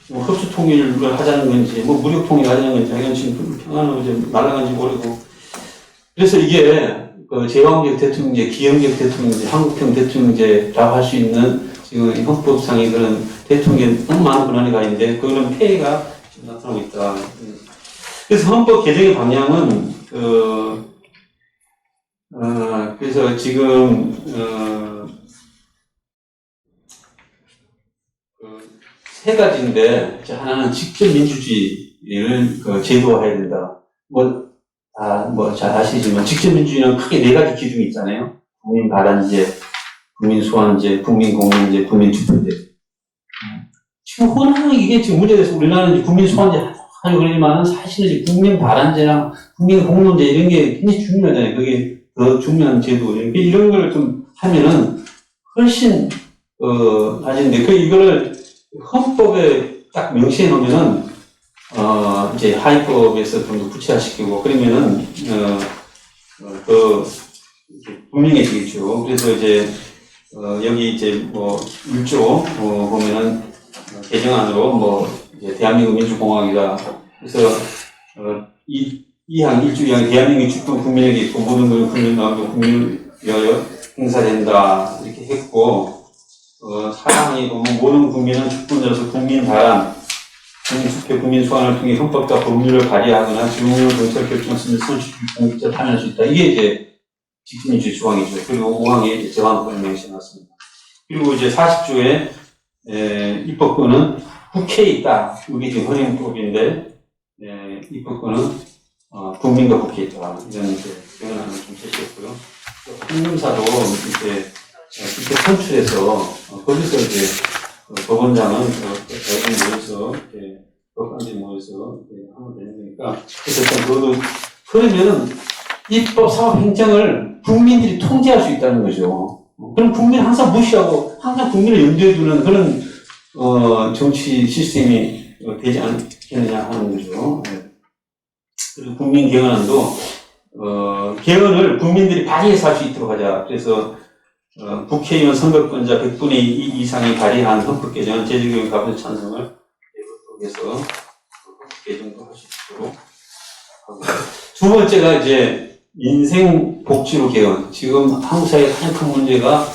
흡수 통일을 하자는 건지 뭐 무력 통일을 하자는 건지 이건 지금 평화는 이제 날아간지 모르고 그래서 이게 제왕적 대통령제, 기형적 대통령제, 한국형 대통령제라고 할 수 있는 지금 헌법상의 그런 대통령에 너무 많은 권한이 가 있는데 그런 폐해가 지금 나타나고 있다. 그래서 헌법 개정의 방향은 그래서 지금 세 가지인데 하나는 직접 민주주의를 제도화해야 된다. 잘 아시지만 직접 민주주의는 크게 네 가지 기준이 있잖아요. 국민 발안제, 국민 소환제, 국민 공론제, 국민 투표제. 지금 워낙 이게 지금 문제가 돼서 우리나라는 국민 소환제 하려고 그러지만 사실은 이제 국민 발안제나 국민 공론제 이런 게 굉장히 중요하잖아요. 그게 더 중요한 제도. 이런 걸 좀 하면은 훨씬 나아지는데 이거를 헌법에 딱 명시해 놓으면은 이제 하위법에서 좀 더 구체화시키고 그러면은 더 분명해지겠죠. 그래서 이제 여기 이제 뭐 1조 보면은 개정안으로 뭐 이제 대한민국 민주공화국이다. 그래서 2항 1조 2항 대한민국 주권 국민에게 있고 모든 국민 나오고 국민을 위하여 행사된다 이렇게 했고 4항이 보면 모든 국민은 주권자로서 국민 다란 국민투표 국민 소환을 통해 헌법과 법률을 발의하거나 중요 정책 결정선을 선출을 공직자로 참여할 수 있다. 이게 이제 직권민주주의 조항이죠. 그리고 5항에 저항권을 명시해놨습니다. 그리고 이제 40조에 입법권은 국회에 있다. 이게 지금 헌행법인데 입법권은 국민과 국회에 있다. 이런 이제 명언을 좀 제시했고요. 헌금사도 이제 국회 선출해서 거기서 이제 법원장은 대부분 모여서 법관들이 모여서 하면 되는 거니까 그래서 일단 그것도 그러면은 입법, 사법, 행정을 국민들이 통제할 수 있다는 거죠. 그럼 국민을 항상 무시하고 항상 국민을 염두에 두는 그런 정치 시스템이 되지 않겠느냐 하는 거죠. 그리고 국민 개헌안도 개헌을 국민들이 발의해서 할 수 있도록 하자. 그래서 국회의원 선거권자 100분의 2 이상이 발의한 헌법 개정은 제주교육 가분 찬성을 대법원에서 개정도 할 수 있도록 하고 두 번째가 이제 민생복지로 개헌. 지금 한국 사회의 가장 큰 문제가,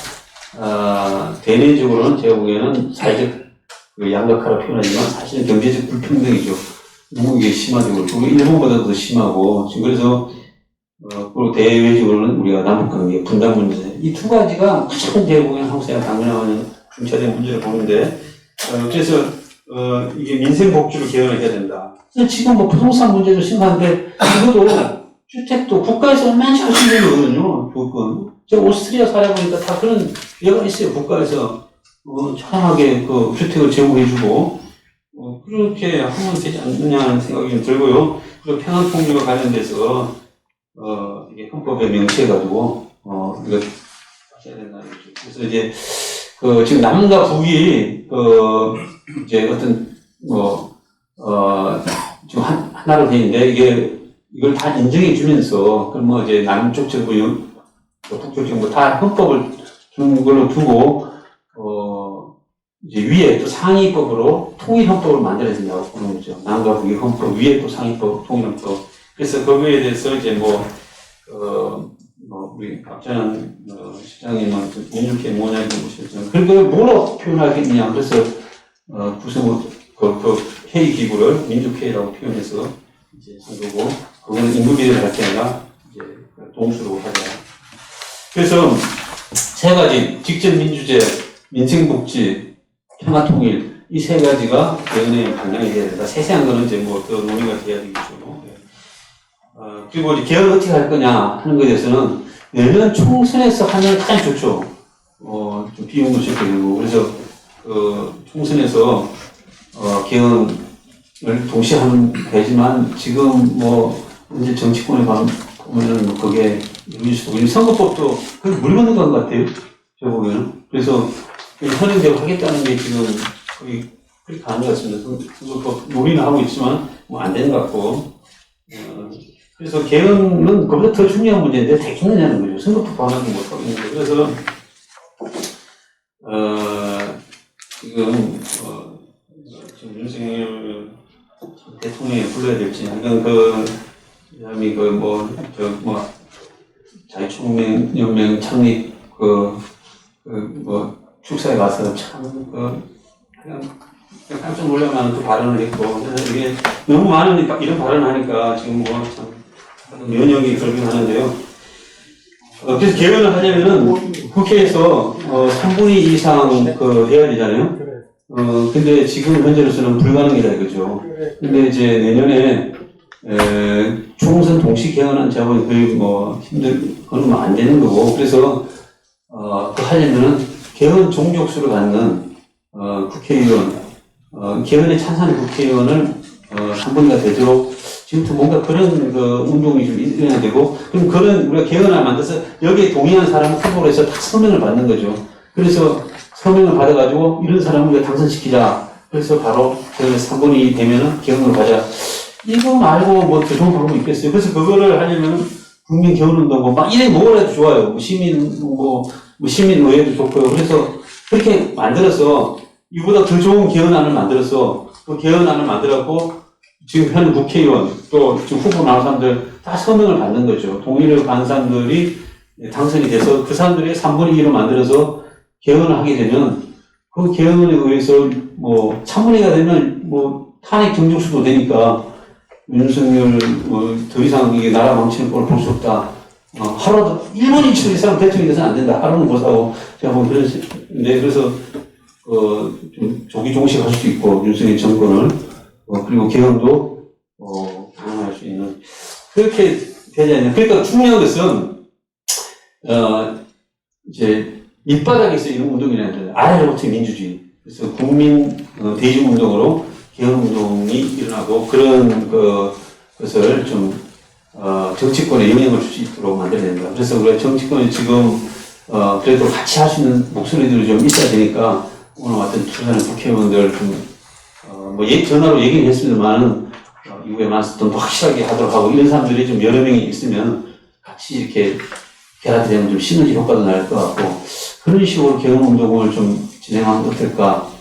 대내적으로는 제가 보기에는 사회적 양극화라 표현하지만 사실은 경제적 불평등이죠. 너무 이게 심하죠. 그리고 일본보다 더 심하고, 지금 그래서, 그리고 대외적으로는 우리가 남북관계, 분단 문제. 이 두 가지가 무조건 제가 보기에는 한국 사회가 당면하는 중차된 문제를 보는데, 그래서, 이게 민생복지로 개헌을 해야 된다. 지금 뭐 부동산 문제도 심한데, 이것도 주택도 국가에서 얼마나 잘 준비하거든요. 조건. 제가 오스트리아 살아보니까 다 그런 예가 있어요. 국가에서 처음하게 그 주택을 제공해주고 그렇게 하면 되지 않느냐는 생각이 좀 들고요. 그리고 평화통일과 관련돼서 이게 헌법에 명시해가지고 이거 하셔야 된다는 거죠. 그래서 이제 지금 남과 북이 이제 어떤 지금 하나로 돼 있는데 이걸 다 인정해 주면서, 그럼 뭐 이제 남쪽 정부, 북쪽 정부 다 헌법을 주는 걸로 두고, 이제 위에 또 상위법으로 통일헌법을 만들어야 된다고 보는 거죠. 남과 북의 헌법, 위에 또 상위법, 통일헌법. 그래서 거기에 대해서 이제 우리 박찬환 시장님은 민주주의 뭐냐 이런 것이었죠. 그걸 뭐로 표현하겠느냐. 그래서, 무슨 회의 기구를 민주회의라고 표현해서 이제 한 거고, 그거는 임금비례를 할 게 아니라, 이제, 동수로 하자. 그래서, 세 가지, 직접민주제, 민생복지, 평화통일, 이 세 가지가 개헌의 방향이 돼야 된다. 세세한 거는 이제 더 논의가 돼야 되겠죠. 그리고 이제 개헌을 어떻게 할 거냐 하는 것에 대해서는 내년 총선에서 하면 가장 좋죠. 좀 비용도 적게 들고. 그래서, 총선에서, 개헌을 동시에 하면 되지만, 지금 이제 정치권에 보면은 그게 이루어질 수도 있고, 선거법도 그게 물 건너간 것 같아요. 제가 보기에는. 그래서, 현행대로 하겠다는 게 지금 거의 그렇게 가는 것 같습니다. 선거법 논의는 하고 있지만, 안 되는 것 같고. 그래서 개헌은 그보다 더 중요한 문제인데, 되겠느냐는 거죠. 선거법 반환도 못하고 있는데. 그래서, 지금 윤석열 대통령이 불러야 될지, 이건 사람이 자유총연맹 창립, 축사에 가서 그냥 깜짝 놀랄만한 그 발언을 했고, 그래서 이게 너무 많으니까, 이런 발언을 하니까 지금 면역이 걸긴 하는데요. 그래서 개헌을 하려면은 국회에서 3분의 2 이상 해야 되잖아요. 근데 지금 현재로서는 불가능이다 이거죠. 근데 이제 내년에 총선 동시 개헌한 자본이 거의 그건 안 되는 거고, 그래서 그 하려면은 개헌 종족수를 갖는 국회의원, 개헌에 찬성하는 국회의원을 3분이가 되도록 지금부터 뭔가 그런 그 운동이 좀 일어나야 되고, 그럼 그런 우리가 개헌을 만들어서 여기에 동의한 사람을 후보로 해서 다 서명을 받는 거죠. 그래서 서명을 받아가지고 이런 사람을 우리가 당선시키자. 그래서 바로 그 3번이 되면은 개헌으로 가자. 이거 말고 뭐 더 좋은 방법이 있겠어요. 그래서 그거를 하려면 국민 개헌운동 막 이래 뭐라도 좋아요. 시민의회도 좋고요. 그래서 그렇게 만들어서 이보다 더 좋은 개헌안을 만들어서 그 개헌안을 만들었고 지금 현 국회의원 또 지금 후보 나온 사람들 다 서명을 받는 거죠. 동의를 받은 사람들이 당선이 돼서 그 사람들이 3분의 2로 만들어서 개헌을 하게 되면 그 개헌에 의해서 뭐 참문회가 되면 뭐 탄핵 정족수도 되니까 윤석열 더 이상 이게 나라 망치는 꼴을 볼 수 없다. 하루도 1분 2초 이상 대통령이 돼서는 안 된다. 하루는 못하고 제가 뭐 그런데 그래서 좀 조기 종식할 수도 있고 윤석열 정권을 그리고 개헌도 가능할 수 있는 그렇게 되지 않냐. 그러니까 중요한 것은 이제 밑바닥에서 이런 운동이라는 거예요. 아래로부터 민주주의. 그래서 국민 대중운동으로 개헌운동이 일어나고 그런 것을 좀 정치권에 영향을 줄 수 있도록 만들어야 된다. 그래서 우리가 정치권에 지금 그래도 같이 할 수 있는 목소리들이 좀 있어야 되니까 오늘 같은 투자하는 국회의원들 좀 전화로 얘기는 했습니다만은 이후에 만났던 확실하게 하도록 하고 이런 사람들이 좀 여러 명이 있으면 같이 이렇게 결합이 되면 좀 시너지 효과도 날 것 같고 그런 식으로 개헌운동을 좀 진행하면 어떨까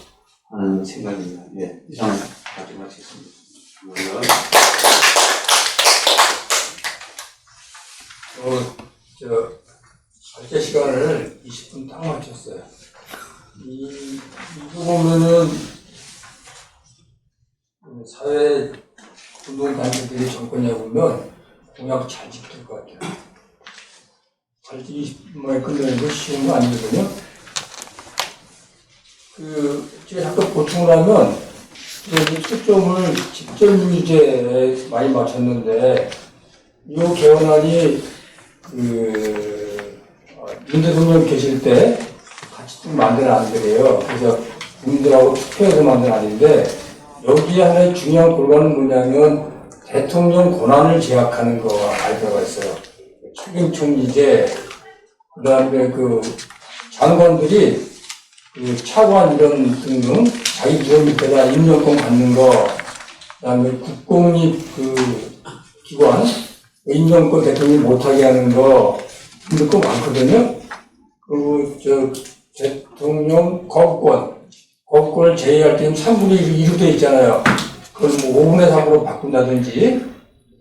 하는 생각입니다. 예, 이상 가지고 마치겠습니다. 발제 시간을 20분 딱 맞췄어요. 이거 보면은 사회 운동단체들이 정권에 보면 공약 잘 지킬 것 같아요. 발제 20분만에 끝내는 거 쉬운 거 아니거든요. 제가 잠깐 보충을 하면, 여기 초점을 집정유제에 많이 맞췄는데, 이 개헌안이, 윤 대통령 계실 때 같이 좀 만든 안들이에요. 그래서 국민들하고 투표해서 만든 안인데, 여기 하나의 중요한 골반은 뭐냐면, 대통령 권한을 제약하는 거가 들어가 있어요. 책임총리제, 그 다음에 장관들이 차관 이런 등등 자기 부서 밑에다 임명권 받는 거, 그다음에 국공립 기관 임명권 대통령이 못하게 하는 거 이런 거 많거든요. 그리고 대통령 거부권을 제외할 때는 3분의 1이 이루돼 있잖아요. 그걸 뭐 5분의 3으로 바꾼다든지,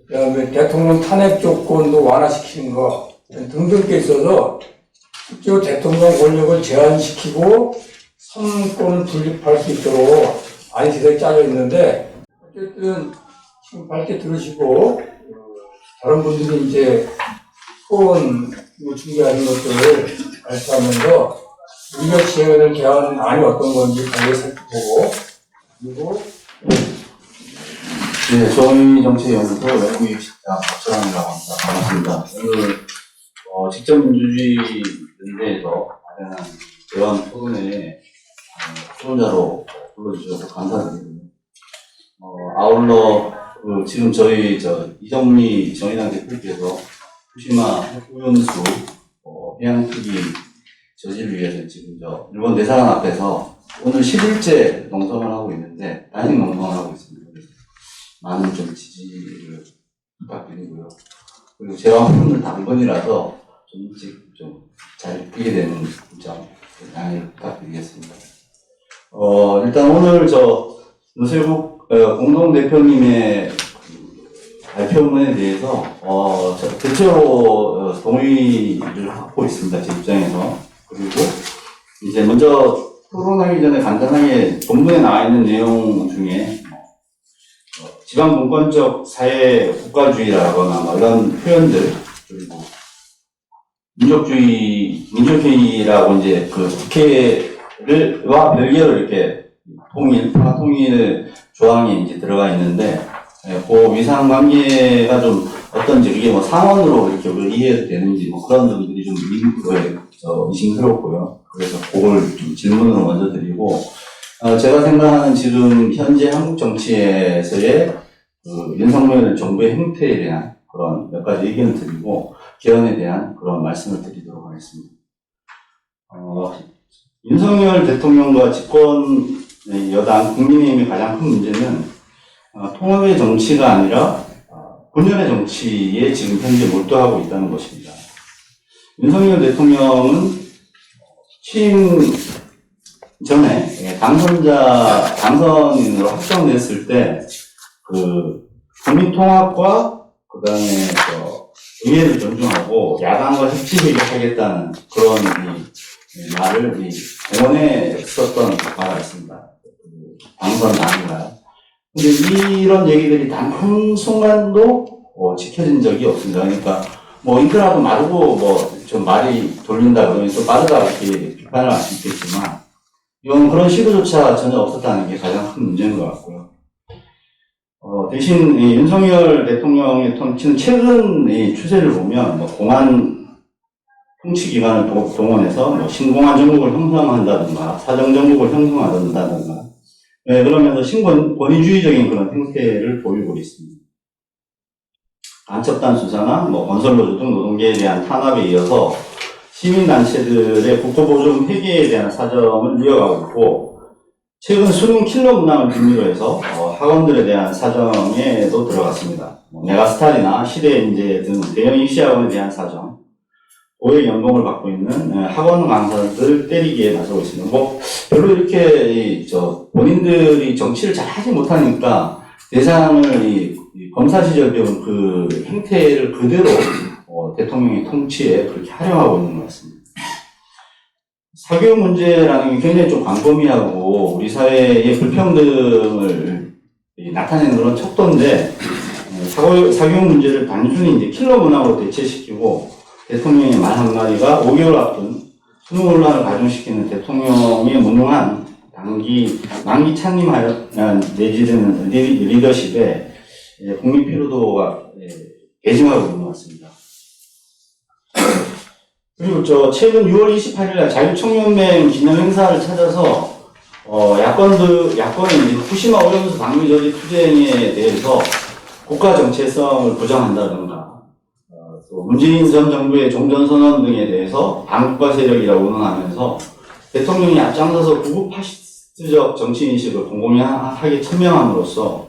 그다음에 대통령 탄핵 조건도 완화시키는 거 등등 게 있어서 실제로 대통령 권력을 제한시키고 선권을 분립할 수 있도록 안시대에 짜져 있는데, 어쨌든 지금 밝게 들으시고 다른 분들이 이제 소원 준비하는 것들을 발표하면서 우리가 진행해야 될 개헌안이 어떤 건지 관계 살펴보고, 그리고 네, 정의정치연구소 연구위원장 박철환이라고 합니다. 반갑습니다. 오늘 직접민주주의 연대에서 마련한 개헌 토론회에 출연자로 불러주셔서 감사드립니다. 아울러 지금 저희 이정미 정의당 대표께서 후쿠시마 핵오염수 해양 투기 저지를 위해서 지금 일본 내사관 앞에서 오늘 10일째 농성을 하고 있는데 단식 농성을 하고 있습니다. 그래서 많은 좀 지지를 부탁드리고요. 그리고 제가 오늘 당번이라서 좀 일찍 좀 잘 뛰게 되는 점 양해 부탁드리겠습니다. 일단 오늘 노세국 공동대표님의 발표문에 대해서 대체로 동의를 하고 있습니다. 제 입장에서. 그리고 이제 먼저 토론하기 전에 간단하게 본문에 나와 있는 내용 중에 지방분권적 사회 국가주의라거나 뭐 이런 표현들, 그리고 민족주의라고 이제 국회와 별개로 이렇게 통일 조항이 이제 들어가 있는데, 그 위상관계가 좀 어떤지, 이게 뭐 상원으로 이렇게 이해해도 되는지, 뭐 그런 점들이 좀 미심스럽고요. 그래서 그걸 좀 질문으로 먼저 드리고, 제가 생각하는 지금 현재 한국 정치에서의 윤석열 정부의 행태에 대한 그런 몇 가지 의견을 드리고 개헌에 대한 그런 말씀을 드리도록 하겠습니다. 윤석열 대통령과 집권 여당 국민의힘의 가장 큰 문제는 통합의 정치가 아니라 분열의 정치에 지금 현재 몰두하고 있다는 것입니다. 윤석열 대통령은 취임 전에 당선인으로 확정됐을 때 국민 통합과 그다음에 의회를 존중하고 야당과 협치를 하겠다는 그런 말을 공원에 썼던 바가 있습니다. 당선 아닌가요? 근데 이런 얘기들이 단 한 순간도 지켜진 적이 없습니다. 그러니까 인터라도 마르고 좀 말이 돌린다 그러면 좀 빠르다 이렇게 비판을 할 수 있겠지만 이건 그런 시도조차 전혀 없었다는 게 가장 큰 문제인 것 같고요. 대신 윤석열 대통령의 통치는 최근 추세를 보면 공안 통치기관을 동원해서 신공안 정국을 형성한다든가 사정 정국을 형성한다든가 그러면서 신권위주의적인 그런 행태를 보이고 있습니다. 간첩단 수사나 건설노조 등 노동계에 대한 탄압에 이어서 시민단체들의 국고보조금 회계에 대한 사정을 이어가고 있고 최근 수능 킬러 문항을 빌미로 해서 학원들에 대한 사정에도 들어갔습니다. 메가스타리나 시대인재 등 대형 입시학원에 대한 사정, 고액 연봉을 받고 있는 학원 강사들 때리기에 나서고 있습니다. 별로 이렇게 본인들이 정치를 잘 하지 못하니까 대상을 검사 시절 배운 그 행태를 그대로 대통령의 통치에 그렇게 활용하고 있는 것 같습니다. 사교육 문제라는 게 굉장히 좀 광범위하고 우리 사회의 불평등을 나타내는 그런 척도인데 사교육 문제를 단순히 킬러 문항으로 대체시키고 대통령의 말 한마디가 5개월 앞둔 수능 논란을 가중시키는 대통령의 무능한 만기 찬림하여 내지는 리더십에 국민 피로도가 대중하고 있는 것 같습니다. 그리고 최근 6월 28일 날 자유청년맹 기념 행사를 찾아서 야권이 후쿠시마 오염수 방류 저지 투쟁에 대해서 국가 정체성을 부정한다든가 또 문재인 전 정부의 종전선언 등에 대해서 반국가 세력이라고 운운하면서 대통령이 앞장서서 구구 파시스트적 정치인식을 공공하게 천명함으로써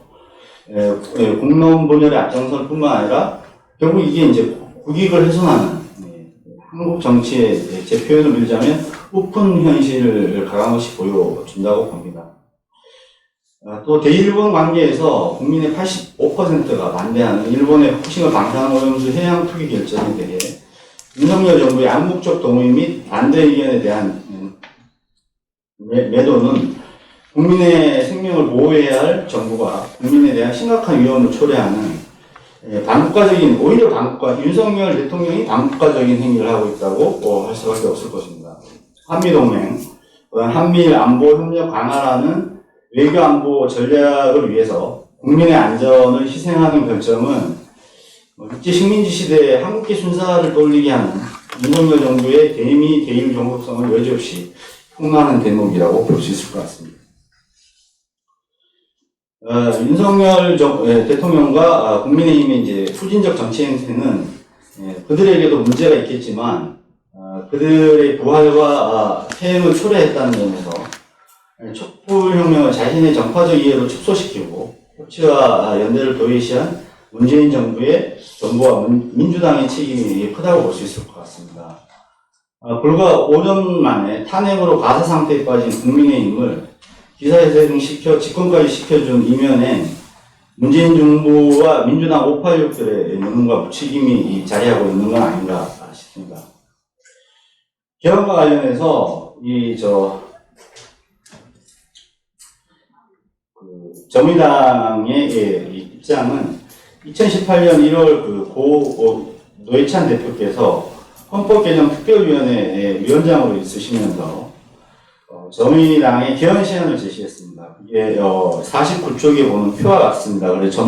공론 분열의 앞장설 뿐만 아니라 결국 이게 국익을 훼손하는 한국 정치의 제 표현을 빌자면 오픈 현실을 가감없이 보여준다고 봅니다. 또 대일본 관계에서 국민의 85%가 반대하는 일본의 후쿠시마 방사능 해양 투기 결정에 대해 윤석열 정부의 암묵적 동의 및 반대 의견에 대한 매도는 국민의 생명을 보호해야 할 정부가 국민에 대한 심각한 위험을 초래하는 윤석열 대통령이 반국가적인 행위를 하고 있다고 할 수밖에 없을 것입니다. 한미동맹, 한미일 안보 협력 강화라는 외교 안보 전략을 위해서 국민의 안전을 희생하는 결정은 일제 식민지 시대의 한국계 순사를 떠올리게 하는 윤석열 정부의 대미 대일 정복성을 여지없이 폭로하는 대목이라고 볼 수 있을 것 같습니다. 윤석열 대통령과 국민의힘의 후진적 정치 행태는 그들에게도 문제가 있겠지만 그들의 부활과 퇴행을 초래했다는 점에서 촛불혁명을 자신의 정파적 이해로 축소시키고 협치와 연대를 도외시한 문재인 정부와 민주당의 책임이 크다고 볼 수 있을 것 같습니다. 불과 5년 만에 탄핵으로 가사 상태에 빠진 국민의힘을 기사회생시켜 집권까지 시켜준 이면에 문재인 정부와 민주당 586들의 무능과 부추김이 자리하고 있는 건 아닌가 싶습니다. 개헌과 관련해서 정의당의 입장은 2018년 1월 노회찬 대표께서 헌법개정특별위원회 위원장으로 있으시면서 정의당의 개헌 시안을 제시했습니다. 이게 49쪽에 보는 표와 같습니다. 그래서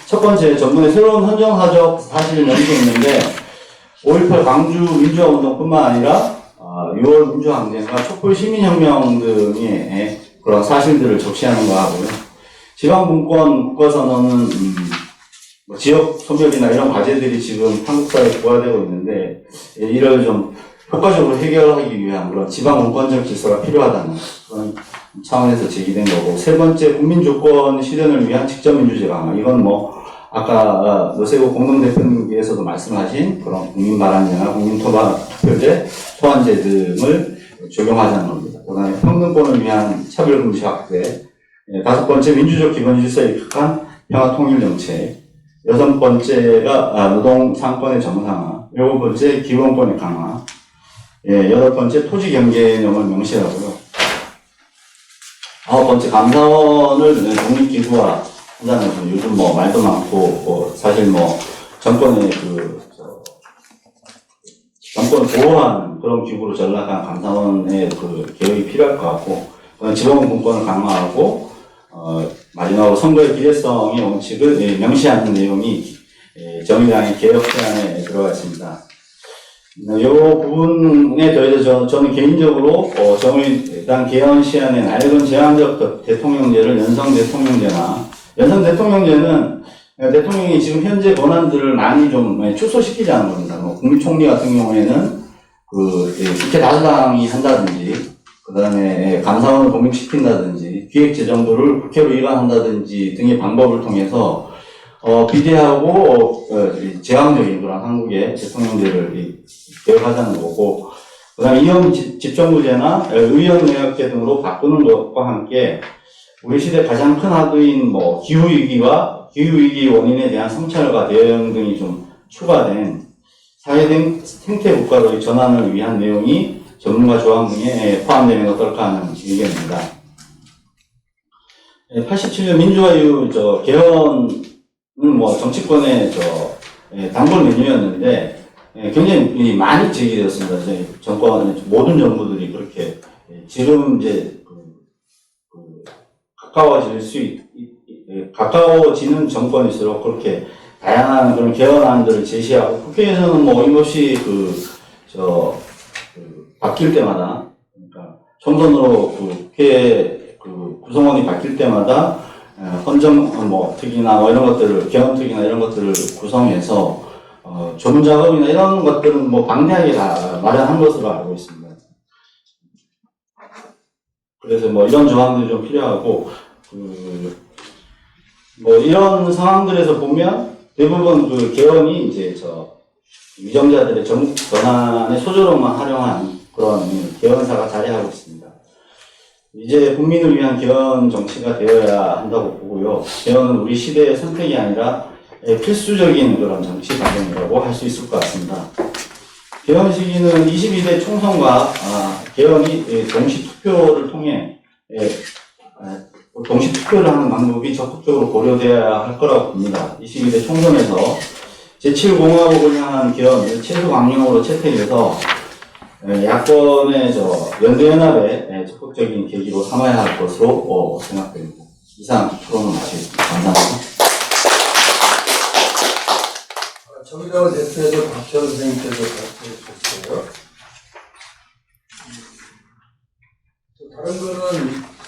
첫 번째 전문의 새로운 헌정사적 사실을 명시했는데 5.18 광주 민주화운동뿐만 아니라 6월 민주항쟁과 촛불 시민혁명 등의 그런 사실들을 적시하는 거 하고요. 지방분권 국가선언은 뭐 지역 소멸이나 이런 과제들이 지금 한국 사회에 부과되고 있는데 이를 좀 효과적으로 해결하기 위한 그런 지방분권적 질서가 필요하다는 그런 차원에서 제기된 거고, 세 번째 국민주권 실현을 위한 직접민주제 강화. 이건 뭐 아까 노세호 공동대표님께서도 말씀하신 그런 국민발언제나 국민투표제, 소환제 등을 적용하자는 겁니다. 그 다음에 평등권을 위한 차별금지 확대, 다섯 번째 민주적 기본질서에 입각한 평화통일정책, 여섯 번째가 노동 상권의 정상화, 일곱 번째 기본권의 강화, 여덟 번째 토지 경계념을 명시하고요. 아홉 번째 감사원을 독립기구화 한다는 거. 요즘 뭐 말도 많고 사실 뭐 정권의 정권 보호하는 그런 기구로 전락한 감사원의 개혁이 필요할 것 같고, 지방분권을 강화하고 마지막으로 선거의 비례성의 원칙을 명시하는 내용이 정의당의 개혁 제안에 들어가 있습니다. 이 부분에 더해서 저는 개인적으로 정의당 개헌 시한에 낡은 제한적 대통령제를 연성 대통령제는 대통령이 지금 현재 권한들을 많이 좀 축소시키자는 겁니다. 뭐 국무총리 같은 경우에는 국회 다수당이 한다든지, 그 다음에 감사원을 독립시킨다든지, 기획재정부를 국회로 이관한다든지 등의 방법을 통해서 비대하고 제왕적인 그런 한국의 대통령제를 개혁하자는 거고, 그 다음에 이원 집정부제나 의원 내각제 등으로 바꾸는 것과 함께 우리 시대 가장 큰 화두인 뭐 기후위기 원인에 대한 성찰과 대응 등이 좀 추가된 사회 생태 국가로의 전환을 위한 내용이 전문가 조항 등에 포함되면 어떨까 하는 의견입니다. 87년 민주화 이후 개헌은 뭐 정치권의 단골 메뉴였는데 굉장히 많이 제기되었습니다. 정권 모든 정부들이 그렇게 지금 이제 가까워지는 정권일수록 그렇게 다양한 그런 개헌안들을 제시하고, 국회에서는 뭐 어김없이 바뀔 때마다, 그러니까 총선으로 국회 구성원이 바뀔 때마다 특위나 뭐 이런 것들을, 개헌 특위나 이런 것들을 구성해서 조문 작업이나 이런 것들은 뭐 방대하게 다 마련한 것으로 알고 있습니다. 그래서 뭐 이런 조항들이 좀 필요하고, 뭐 이런 상황들에서 보면 대부분 개헌이 이제 위정자들의 정국 전환의 소조로만 활용한 그런 개헌사가 자리하고 있습니다. 이제 국민을 위한 개헌 정치가 되어야 한다고 보고요. 개헌은 우리 시대의 선택이 아니라 필수적인 그런 정치 과정이라고 할 수 있을 것 같습니다. 개헌 시기는 22대 총선과 개헌이 동시투표를 통해 동시투표를 하는 방법이 적극적으로 고려되어야 할 거라고 봅니다. 22대 총선에서 제7공화국을 향한 개헌을 최소 강령으로 채택해서 야권의 연대연합의 적극적인 계기로 삼아야 할 것으로 생각됩니다. 이상 토론을 마치겠습니다. 감사합니다. 정의당 대표에서 박찬호 선생님께서 발표해 주셨어요. 다른 거는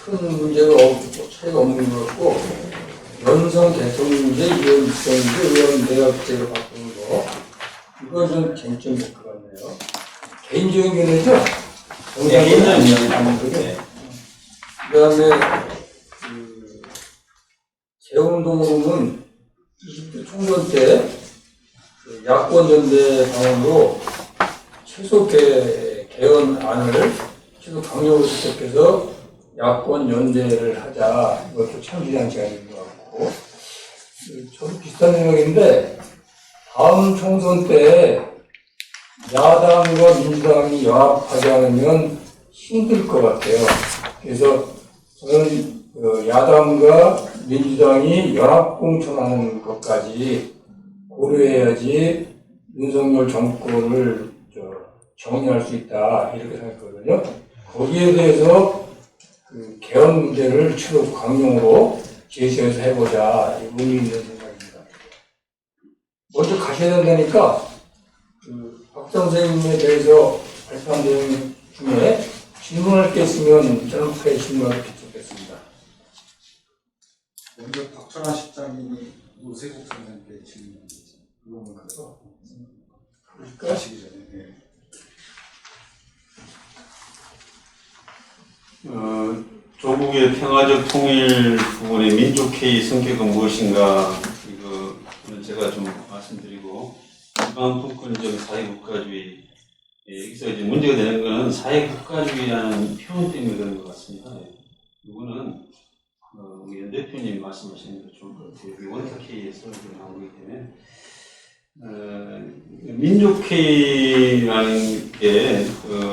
큰 문제가 없고 차이가 없는 것 같고, 연성 대통령제, 이원 입성제, 의원 내각제로 바꾸는 거, 이거 좀 쟁점이 될 것 같네요. 개인적인 견해죠? 개인적인 견해. 그 다음에 재운동으로는 20대 총선 때 야권 연대 방안으로 최소 개헌안을 최소 강력으로 채택해서 야권 연대를 하자. 이것도 참 기대한 시간인 것 같고, 저도 비슷한 생각인데 다음 총선 때 야당과 민주당이 연합하지 않으면 힘들 것 같아요. 그래서 저는 야당과 민주당이 연합공천하는 것까지 고려해야지 윤석열 정권을 정리할 수 있다, 이렇게 생각하거든요. 거기에 대해서 개헌 문제를 최소 강령으로 제시해서 해보자, 의미 있는 생각입니다. 먼저 가셔야 된다니까 박 선생님에 대해서 발표한 내용 중에 질문할 게 있으면 짧게 질문하도록 좋겠습니다. 먼저 박철환 실장님이 노세국 선생님께 질문합니다. 그거는 그래서 하시기 전에. 조국의 평화적 통일 부분의 민족회의 성격은 무엇인가, 이거는 제가 좀 말씀드리고, 일반 분권적 사회국가주의, 여기서 이제 문제가 되는 것은 사회국가주의라는 표현 때문에 그런 것 같습니다. 이거는 우리 연 대표님 말씀하시는 것 좋을 것 같아요. 원탁회의에서 나온 거기 때문에 민족회의라는 게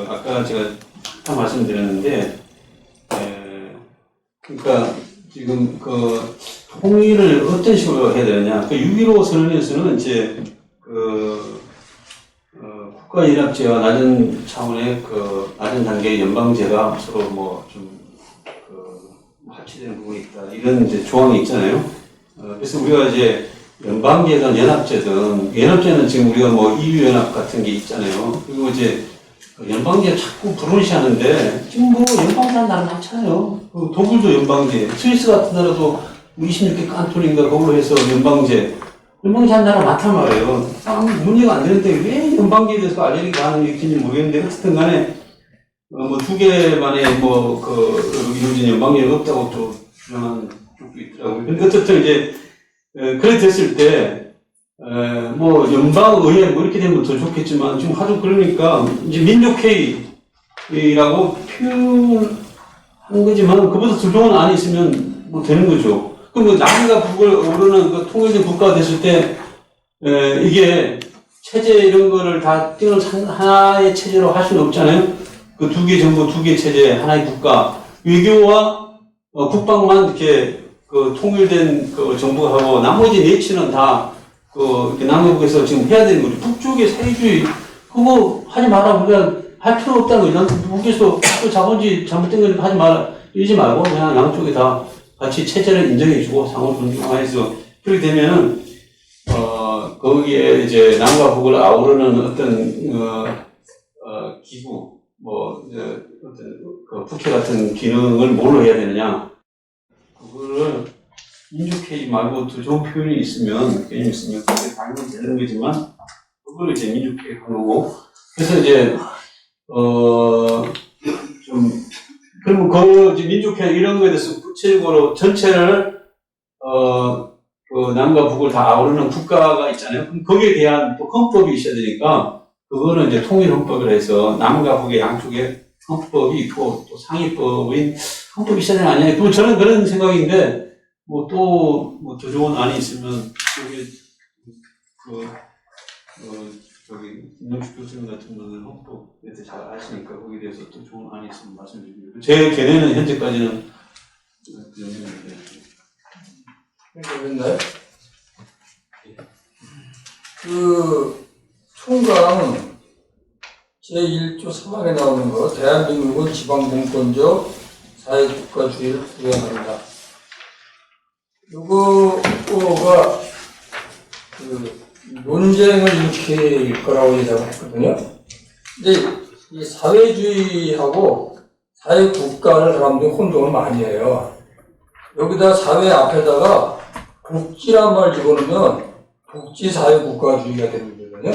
아까 제가 잠깐 말씀드렸는데, 그러니까 지금 그 통일을 어떤 식으로 해야 되느냐? 그 6.15 선언에서는 이제 국가연합제와 낮은 차원의 낮은 단계의 연방제가 서로 합치되는 부분이 있다. 이런 이제 조항이 있잖아요. 그래서 우리가 이제 연방제든 연합제는 지금 우리가 EU 연합 같은 게 있잖아요. 그리고 이제 연방제 자꾸 불운시하는데 지금 연방제는 나라 많잖아요. 독일도 연방제, 스위스 같은 나라도 26개 칸톤인가 그걸로 해서 연방제 한 나라 많단 말이에요. 문제가 안 되는데 왜 연방제에 대해서 알레르기 반응이 있는지 모르겠는데 어쨌든 간에 두 개만의 이루어진 연방제가 없다고 또 주장하는 쪽도 있더라고요. 근데 어쨌든 이제 그래 됐을 때 연방의회 이렇게 되면 더 좋겠지만 지금 하도 그러니까 이제 민족회의라고 표현한 거지만 그보다 더 좋은 안이 있으면 되는 거죠. 그럼 남과 북을 오르는 통일된 국가가 됐을 때 이게 체제 이런 거를 다 뛰어난 하나의 체제로 할 수는 없잖아요. 그 두 개 정부, 두 개 체제, 하나의 국가, 외교와 국방만 이렇게 통일된 정부가 하고 나머지 내치는 다 남북에서 지금 해야 되는 거죠. 북쪽의 사회주의 그거 하지 마라. 우리가 할 필요 없다는 거죠. 북에서 자본주의 잘못된 거니까 하지 마라. 이러지 말고 그냥 양쪽에 다 같이 체제를 인정해주고 상호 존중하여서 그렇게 되면은 거기에 이제 남과 북을 아우르는 어떤 기구 어떤 국회 같은 기능을 뭘로 해야 되느냐? 그거를 민족회의 말고 더 좋은 표현이 있으면 개념이 있으면 그게 당연히 되는 거지만 그걸 이제 민족회의 하는 거고 그래서 이제 그러면 민족회의 이런 거에 대해서 구체적으로 전체를 남과 북을 다 아우르는 국가가 있잖아요. 그럼 거기에 대한 또 헌법이 있어야 되니까 그거는 이제 통일헌법이라 해서 남과 북의 양쪽에 헌법이 있고 또 상위법인 헌법이 있어야 되는 거 아니에요. 저는 그런 생각인데 더 좋은 안이 있으면 김영식 교수님 같은 분은 헌법에 대해서 잘 아시니까 거기에 대해서 또 좋은 안이 있으면 말씀드립니다. 제 견해는 현재까지는 그 정도입니다. 그런데 총각 제1조 3항에 나오는 거 대한민국은 지방분권적 사회국가주의를 구현한다. 이거가 논쟁을 일으킬 거라고 예상을 했거든요. 근데 이 사회주의하고 사회국가를 사람들이 혼동을 많이 해요. 여기다 사회 앞에다가 복지란 말 집어넣으면 복지사회국가주의가 되는 거거든요.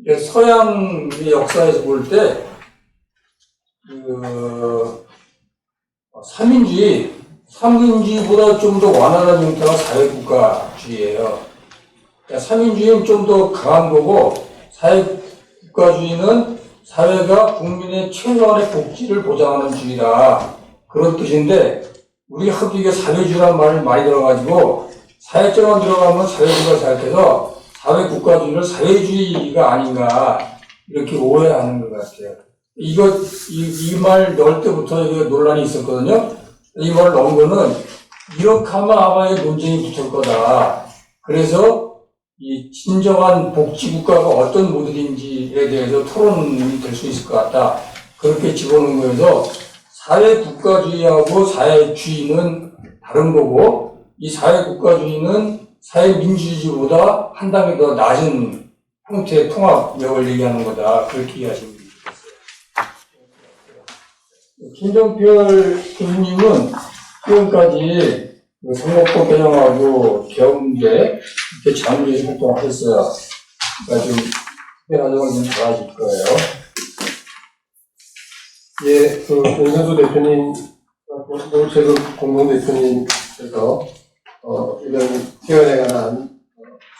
서양의 역사에서 볼 때, 삼인주의보다 좀 더 완화된 형태가 사회국가주의예요. 삼인주의는 좀 더 강한 거고, 사회국가주의는 사회가 국민의 최소한의 복지를 보장하는 주의다. 그런 뜻인데, 우리 하도 이게 사회주의라는 말을 많이 들어가지고, 사회적으로 들어가면 사회주의가 생각해서 사회국가주의를 사회주의가 아닌가 이렇게 오해하는 것 같아요. 이 말 넣을 때부터 이게 논란이 있었거든요. 이 말 넣은 거는 이렇게 하면 아마 논쟁이 붙을 거다. 그래서 이 진정한 복지국가가 어떤 모델인지에 대해서 토론이 될 수 있을 것 같다. 그렇게 집어넣은 거여서 사회국가주의하고 사회주의는 다른 거고 이 사회국가주의는 사회민주주의보다 한 단계 더 낮은 형태의 통합력을 얘기하는 거다. 그렇게 이해하시면 되겠어요. 김정별 교수님은 지금까지 그 선거법 개정하고 개헌문제 이렇게 장기 활동하셨어요. 그러니까 좀 특별한 점은 좀 달라질 거예요. 예, 윤선수 대표님, 노재급 공동대표님께서 이런 개헌에 관한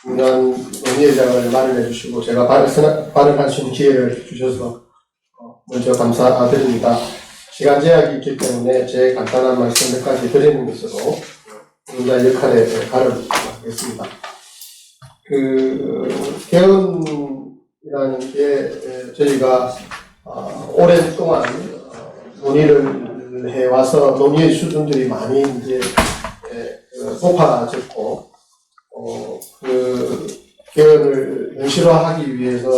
중요한 논의의장을 마련해 주시고 제가 발언할 수 있는 기회를 주셔서 먼저 감사드립니다. 시간 제약이 있기 때문에 제 간단한 말씀 몇 가지 드리는 것으로 논의자 역할에 발언을 하겠습니다. 개헌이라는 게 저희가 오랫동안 논의를 해와서 논의의 수준들이 많이 이제 높아졌고, 개헌을 현실화하기 위해서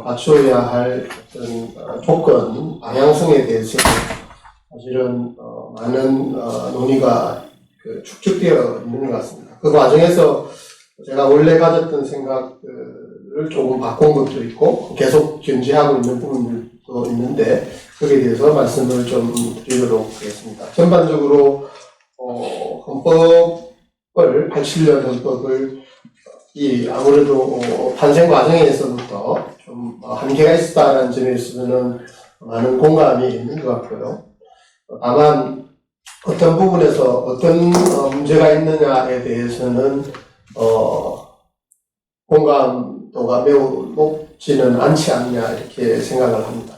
갖추어야 할 어떤 조건, 방향성에 대해서 사실은 많은 논의가 축적되어 있는 것 같습니다. 그 과정에서 제가 원래 가졌던 생각을 조금 바꾼 것도 있고, 계속 견지하고 있는 부분들도 있는데, 거기에 대해서 말씀을 좀 드리도록 하겠습니다. 전반적으로, 헌법을, 87년 헌법을, 아무래도 탄생 과정에서부터 좀 한계가 있었다는 점에 있어서는 많은 공감이 있는 것 같고요. 다만, 어떤 부분에서 어떤 문제가 있느냐에 대해서는, 공감도가 매우 높지는 않지 않냐, 이렇게 생각을 합니다.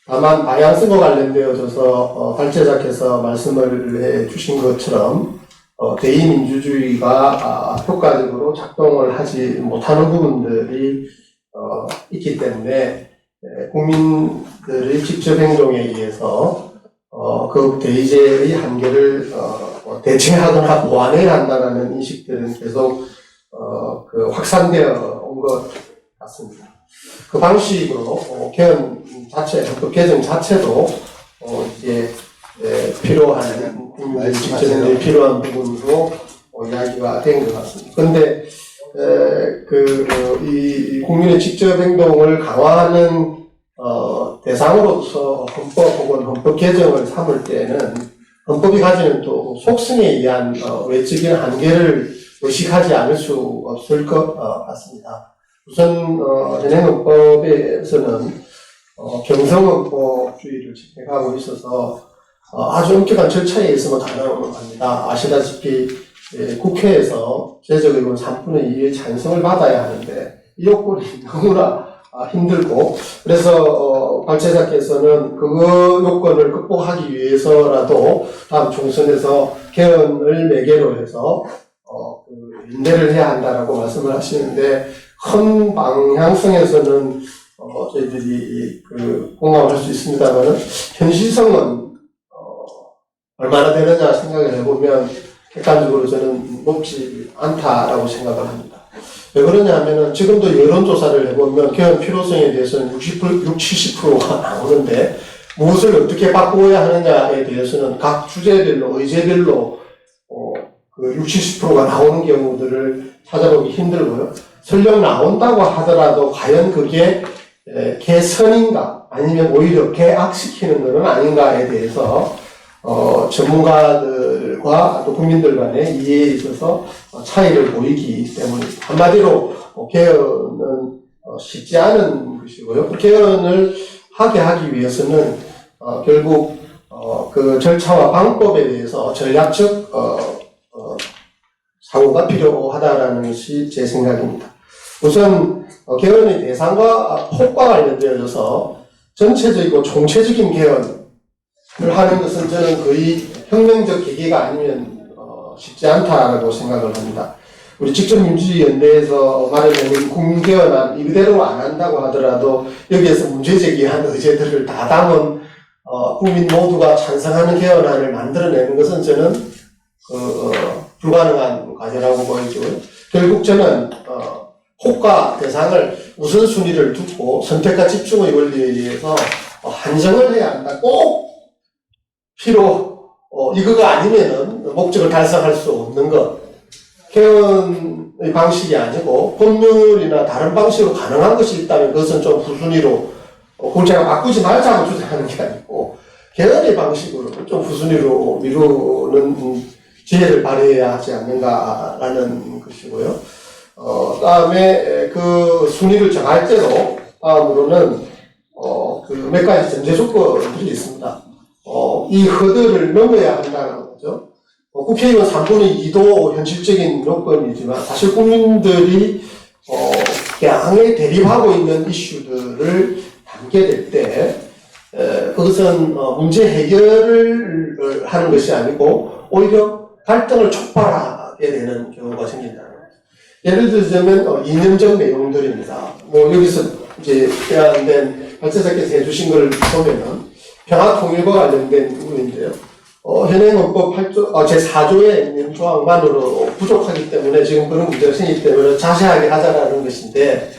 다만, 방향성과 관련되어져서, 발제자께서 말씀을 해 주신 것처럼, 대의민주주의가 효과적으로 작동을 하지 못하는 부분들이, 있기 때문에, 국민들의 직접 행동에 의해서, 그 대의제의 한계를, 대체하거나 보완해야 한다는 인식들은 계속, 확산되어 온 것 같습니다. 그 방식으로, 개헌 자체, 헌법 개정 자체도, 이제, 필요한, 국민의 직접 행동이 필요한 부분으로, 이야기가 된 것 같습니다. 그런데, 이 국민의 직접 행동을 강화하는, 대상으로서 헌법 혹은 헌법 개정을 삼을 때는 헌법이 가지는 또 속성에 의한 외적인 한계를 의식하지 않을 수 없을 것 같습니다. 우선 현행 헌법에서는 경성헌법주의를 집행하고 있어서 아주 엄격한 절차에 의해서만 가능합니다. 아시다시피 국회에서 제적의원 3분의 2의 찬성을 받아야 하는데 이 요건이 너무나 힘들고, 그래서 발제자께서는 그 요건을 극복하기 위해서라도 다음 총선에서 개헌을 매개로 해서 연대를 해야 한다라고 말씀을 하시는데, 큰 방향성에서는 저희들이 공감할 수 있습니다만 현실성은 얼마나 되느냐 생각을 해보면 객관적으로 저는 높지 않다라고 생각을 합니다. 왜 그러냐 하면은 지금도 여론조사를 해보면 개헌 필요성에 대해서는 70%가 나오는데 무엇을 어떻게 바꾸어야 하느냐에 대해서는 각 주제별로, 의제별로 70%가 나오는 경우들을 찾아보기 힘들고요. 설령 나온다고 하더라도 과연 그게 개선인가 아니면 오히려 개악시키는 것은 아닌가에 대해서 전문가들과 또 국민들 간의 이해에 있어서 차이를 보이기 때문입니다. 한마디로 개헌은 쉽지 않은 것이고요. 개헌을 하기 위해서는 결국 그 절차와 방법에 대해서 전략적 사고가 필요하다라는 것이 제 생각입니다. 우선 개헌의 대상과 폭과 관련되어서 전체적이고 총체적인 개헌 하는 것은 저는 거의 혁명적 계기가 아니면 쉽지 않다라고 생각을 합니다. 우리 직접민주주의연대에서 마련된 국민개헌안 이대로 안 한다고 하더라도 여기에서 문제제기한 의제들을 다 담은 국민 모두가 찬성하는 개헌안을 만들어내는 것은 저는 불가능한 과제라고 보이고요. 결국 저는 혹과 대상을 우선순위를 두고 선택과 집중의 원리에 의해서 한정을 해야 한다. 꼭 이거가 아니면은 목적을 달성할 수 없는 것. 개헌의 방식이 아니고 법률이나 다른 방식으로 가능한 것이 있다면 그것은 좀 후순위로, 그걸 제가 바꾸지 말자고 주장하는 게 아니고 개헌의 방식으로 좀 후순위로 미루는 지혜를 발휘해야 하지 않는가라는 것이고요. 다음에 그 순위를 정할 때도 다음으로는 그 몇 가지 전제 조건들이 있습니다. 이 허들을 넘어야 한다는 거죠. 국회의원 3분의 2도 현실적인 요건이지만 사실 국민들이 양에 대립하고 있는 이슈들을 담게 될 때 그것은 문제 해결을 하는 것이 아니고 오히려 갈등을 촉발하게 되는 경우가 생긴다는 거죠. 예를 들자면 이념적 내용들입니다. 여기서 이제 제안된 발제자께서 해주신 걸 보면은 평화통일과 관련된 부분인데요. 현행 헌법 제4조의 있는 조항만으로 부족하기 때문에 지금 그런 문제가 생기기 때문에 자세하게 하자라는 것인데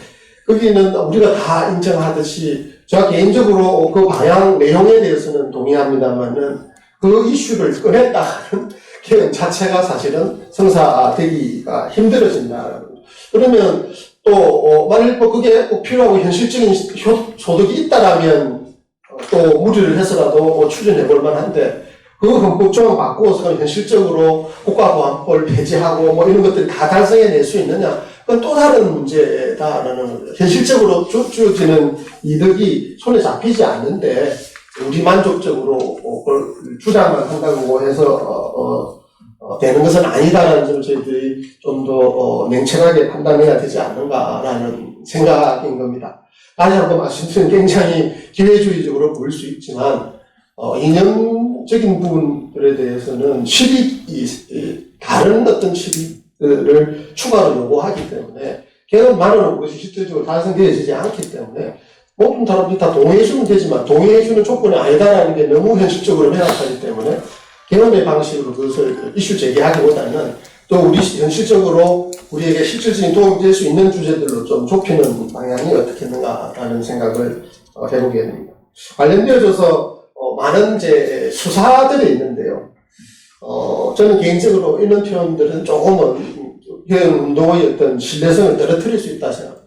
거기는 우리가 다 인정하듯이 제가 개인적으로 그 방향 내용에 대해서는 동의합니다만은 그 이슈를 꺼냈다는 개헌 자체가 사실은 성사되기가 힘들어진다는 거죠. 그러면 또 만일 그게 꼭 필요하고 현실적인 소득이 있다라면 또 무리를 해서라도 추진해 볼 만한데 그 헌법조항 바꾸어서 현실적으로 국가보안법을 폐지하고 이런 것들이 다 달성해낼 수 있느냐? 그건 또 다른 문제다라는 현실적으로 주어지는 이득이 손에 잡히지 않는데 우리 만족적으로 그걸 주장만 한다고 해서 되는 것은 아니다라는 점을 저희들이 좀 더 냉철하게 판단해야 되지 않는가라는 생각인 겁니다. 다시 한번 말씀드리면 굉장히 기회주의적으로 보일 수 있지만 이념적인 부분들에 대해서는 다른 어떤 실익들을 추가로 요구하기 때문에 개헌만으로 그것이 실질적으로 달성되어지지 않기 때문에 모든 사람들이 다 동의해주면 되지만 동의해주는 조건이 아니다라는 게 너무 현실적으로 명확하기 때문에 개헌의 방식으로 그것을 이슈 제기하기보다는 또 우리 현실적으로 우리에게 실질적인 도움이 될 수 있는 주제들로 좀 좁히는 방향이 어떻겠는가라는 생각을 해보게 됩니다. 관련되어져서 많은 이제 수사들이 있는데요. 저는 개인적으로 이런 표현들은 조금은 개헌 운동의 어떤 신뢰성을 떨어뜨릴 수 있다 생각합니다.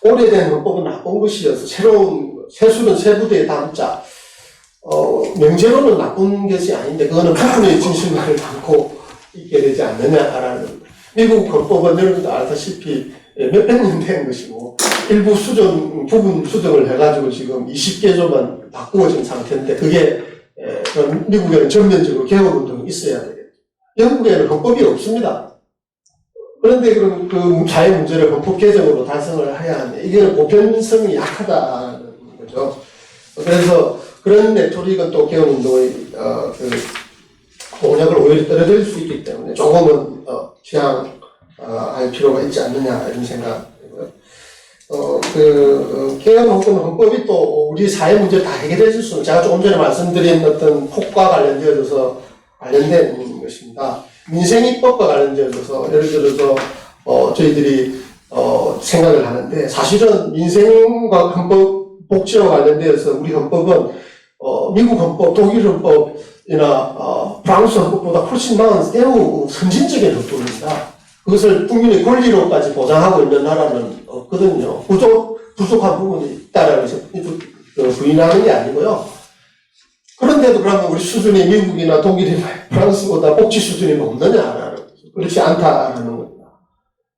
오래된 헌법은 나쁜 것이어서 새술은 새 부대에 담자. 명제로는 나쁜 것이 아닌데 그거는 부분의 진실만을 담고 있게 되지 않느냐라는 미국 헌법은 여러분도 알다시피 몇백 년 된 것이고 일부 부분 수정을 해가지고 지금 20개조만 바꾸어진 상태인데 그게 미국에는 전면적으로 개헌운동이 있어야 되겠죠. 영국에는 헌법이 없습니다. 그런데 그럼 그 사회 문제를 헌법 개정으로 달성을 해야 하는데 이게 보편성이 약하다는 거죠. 그래서 그런 레토릭은 또 개헌운동의 공약을 오히려 떨어뜨릴 수 있기 때문에 조금은 지양할 필요가 있지 않느냐 이런 생각이고요. 개헌 혹은 헌법이 또 우리 사회 문제를 다 해결해 줄 수는 제가 조금 전에 말씀드린 어떤 폭과 관련되어서 관련된 것입니다. 민생입법과 관련되어서 예를 들어서 저희들이 생각을 하는데 사실은 민생과 헌법 복지와 관련되어서 우리 헌법은 미국 헌법, 독일 헌법이나 프랑스 헌법보다 훨씬 나은 매우 선진적인 헌법입니다. 그것을 국민의 권리로까지 보장하고 있는 나라는 없거든요. 부족한 부분이 있다라고 해서 부인하는 게 아니고요. 그런데도 그러면 우리 수준이 미국이나 독일이나 프랑스보다 복지 수준이 높느냐라는 거죠. 그렇지 않다라는 겁니다.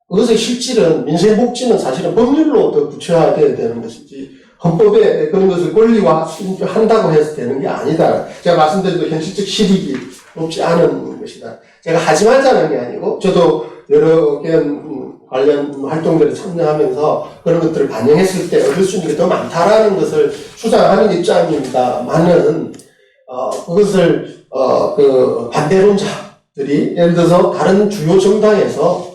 그것의 실질은 민생복지는 사실은 법률로 더 구체화되어야 되는 것이지 헌법에 그런 것을 권리화한다고 해서 되는 게 아니다. 제가 말씀드린 그 현실적 실익이 높지 않은 것이다. 제가 하지 말자는 게 아니고 저도 여러 개헌 관련 활동들에 참여하면서 그런 것들을 반영했을 때 얻을 수 있는 게 더 많다라는 것을 주장하는 입장입니다만은 그것을 그 반대론자들이 예를 들어서 다른 주요 정당에서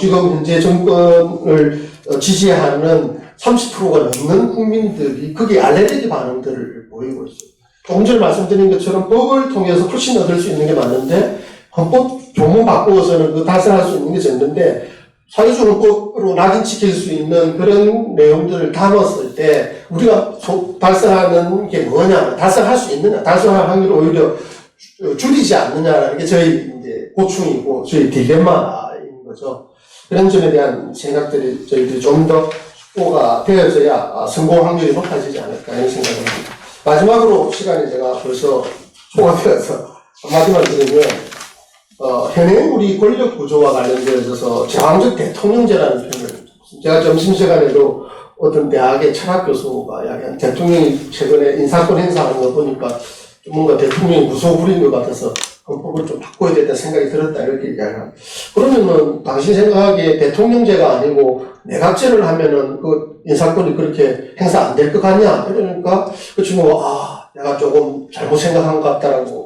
지금 현재 정권을 지지하는 30%가 넘는 국민들이 거기에 알레르기 반응들을 보이고 있어요. 조금 전에 말씀드린 것처럼 법을 통해서 훨씬 얻을 수 있는 게 많은데 헌법 조문 바꾸어서는 그 달성할 수 있는 게 적는데 사회주의 헌법으로 낙인시킬 수 있는 그런 내용들을 담았을 때 우리가 달성하는 게 뭐냐, 달성할 수 있느냐, 달성할 확률을 오히려 줄이지 않느냐라는 게 저희 이제 고충이고 저희 딜레마인 거죠. 그런 점에 대한 생각들이 저희들이 좀 더 확보가 되어져야 성공 확률이 높아지지 않을까 이런 생각을 합니다. 마지막으로 시간이 제가 벌써 소화되어서 한마디만 드리면 현행 우리 권력 구조와 관련되어서 제왕적 대통령제라는 표현을 제가 점심시간에도 어떤 대학의 철학 교수가 이야기한 대통령이 최근에 인사권 행사하는 거 보니까 좀 뭔가 대통령이 무소불 부린 것 같아서 헌법을 좀 바꿔야 된다 생각이 들었다 이렇게 이야기합니다. 그러면은 당신 생각하기에 대통령제가 아니고 내각제를 하면은 그 인사권이 그렇게 행사 안 될 것 같냐? 그러니까 그 친구가 내가 조금 잘못 생각한 것 같다라고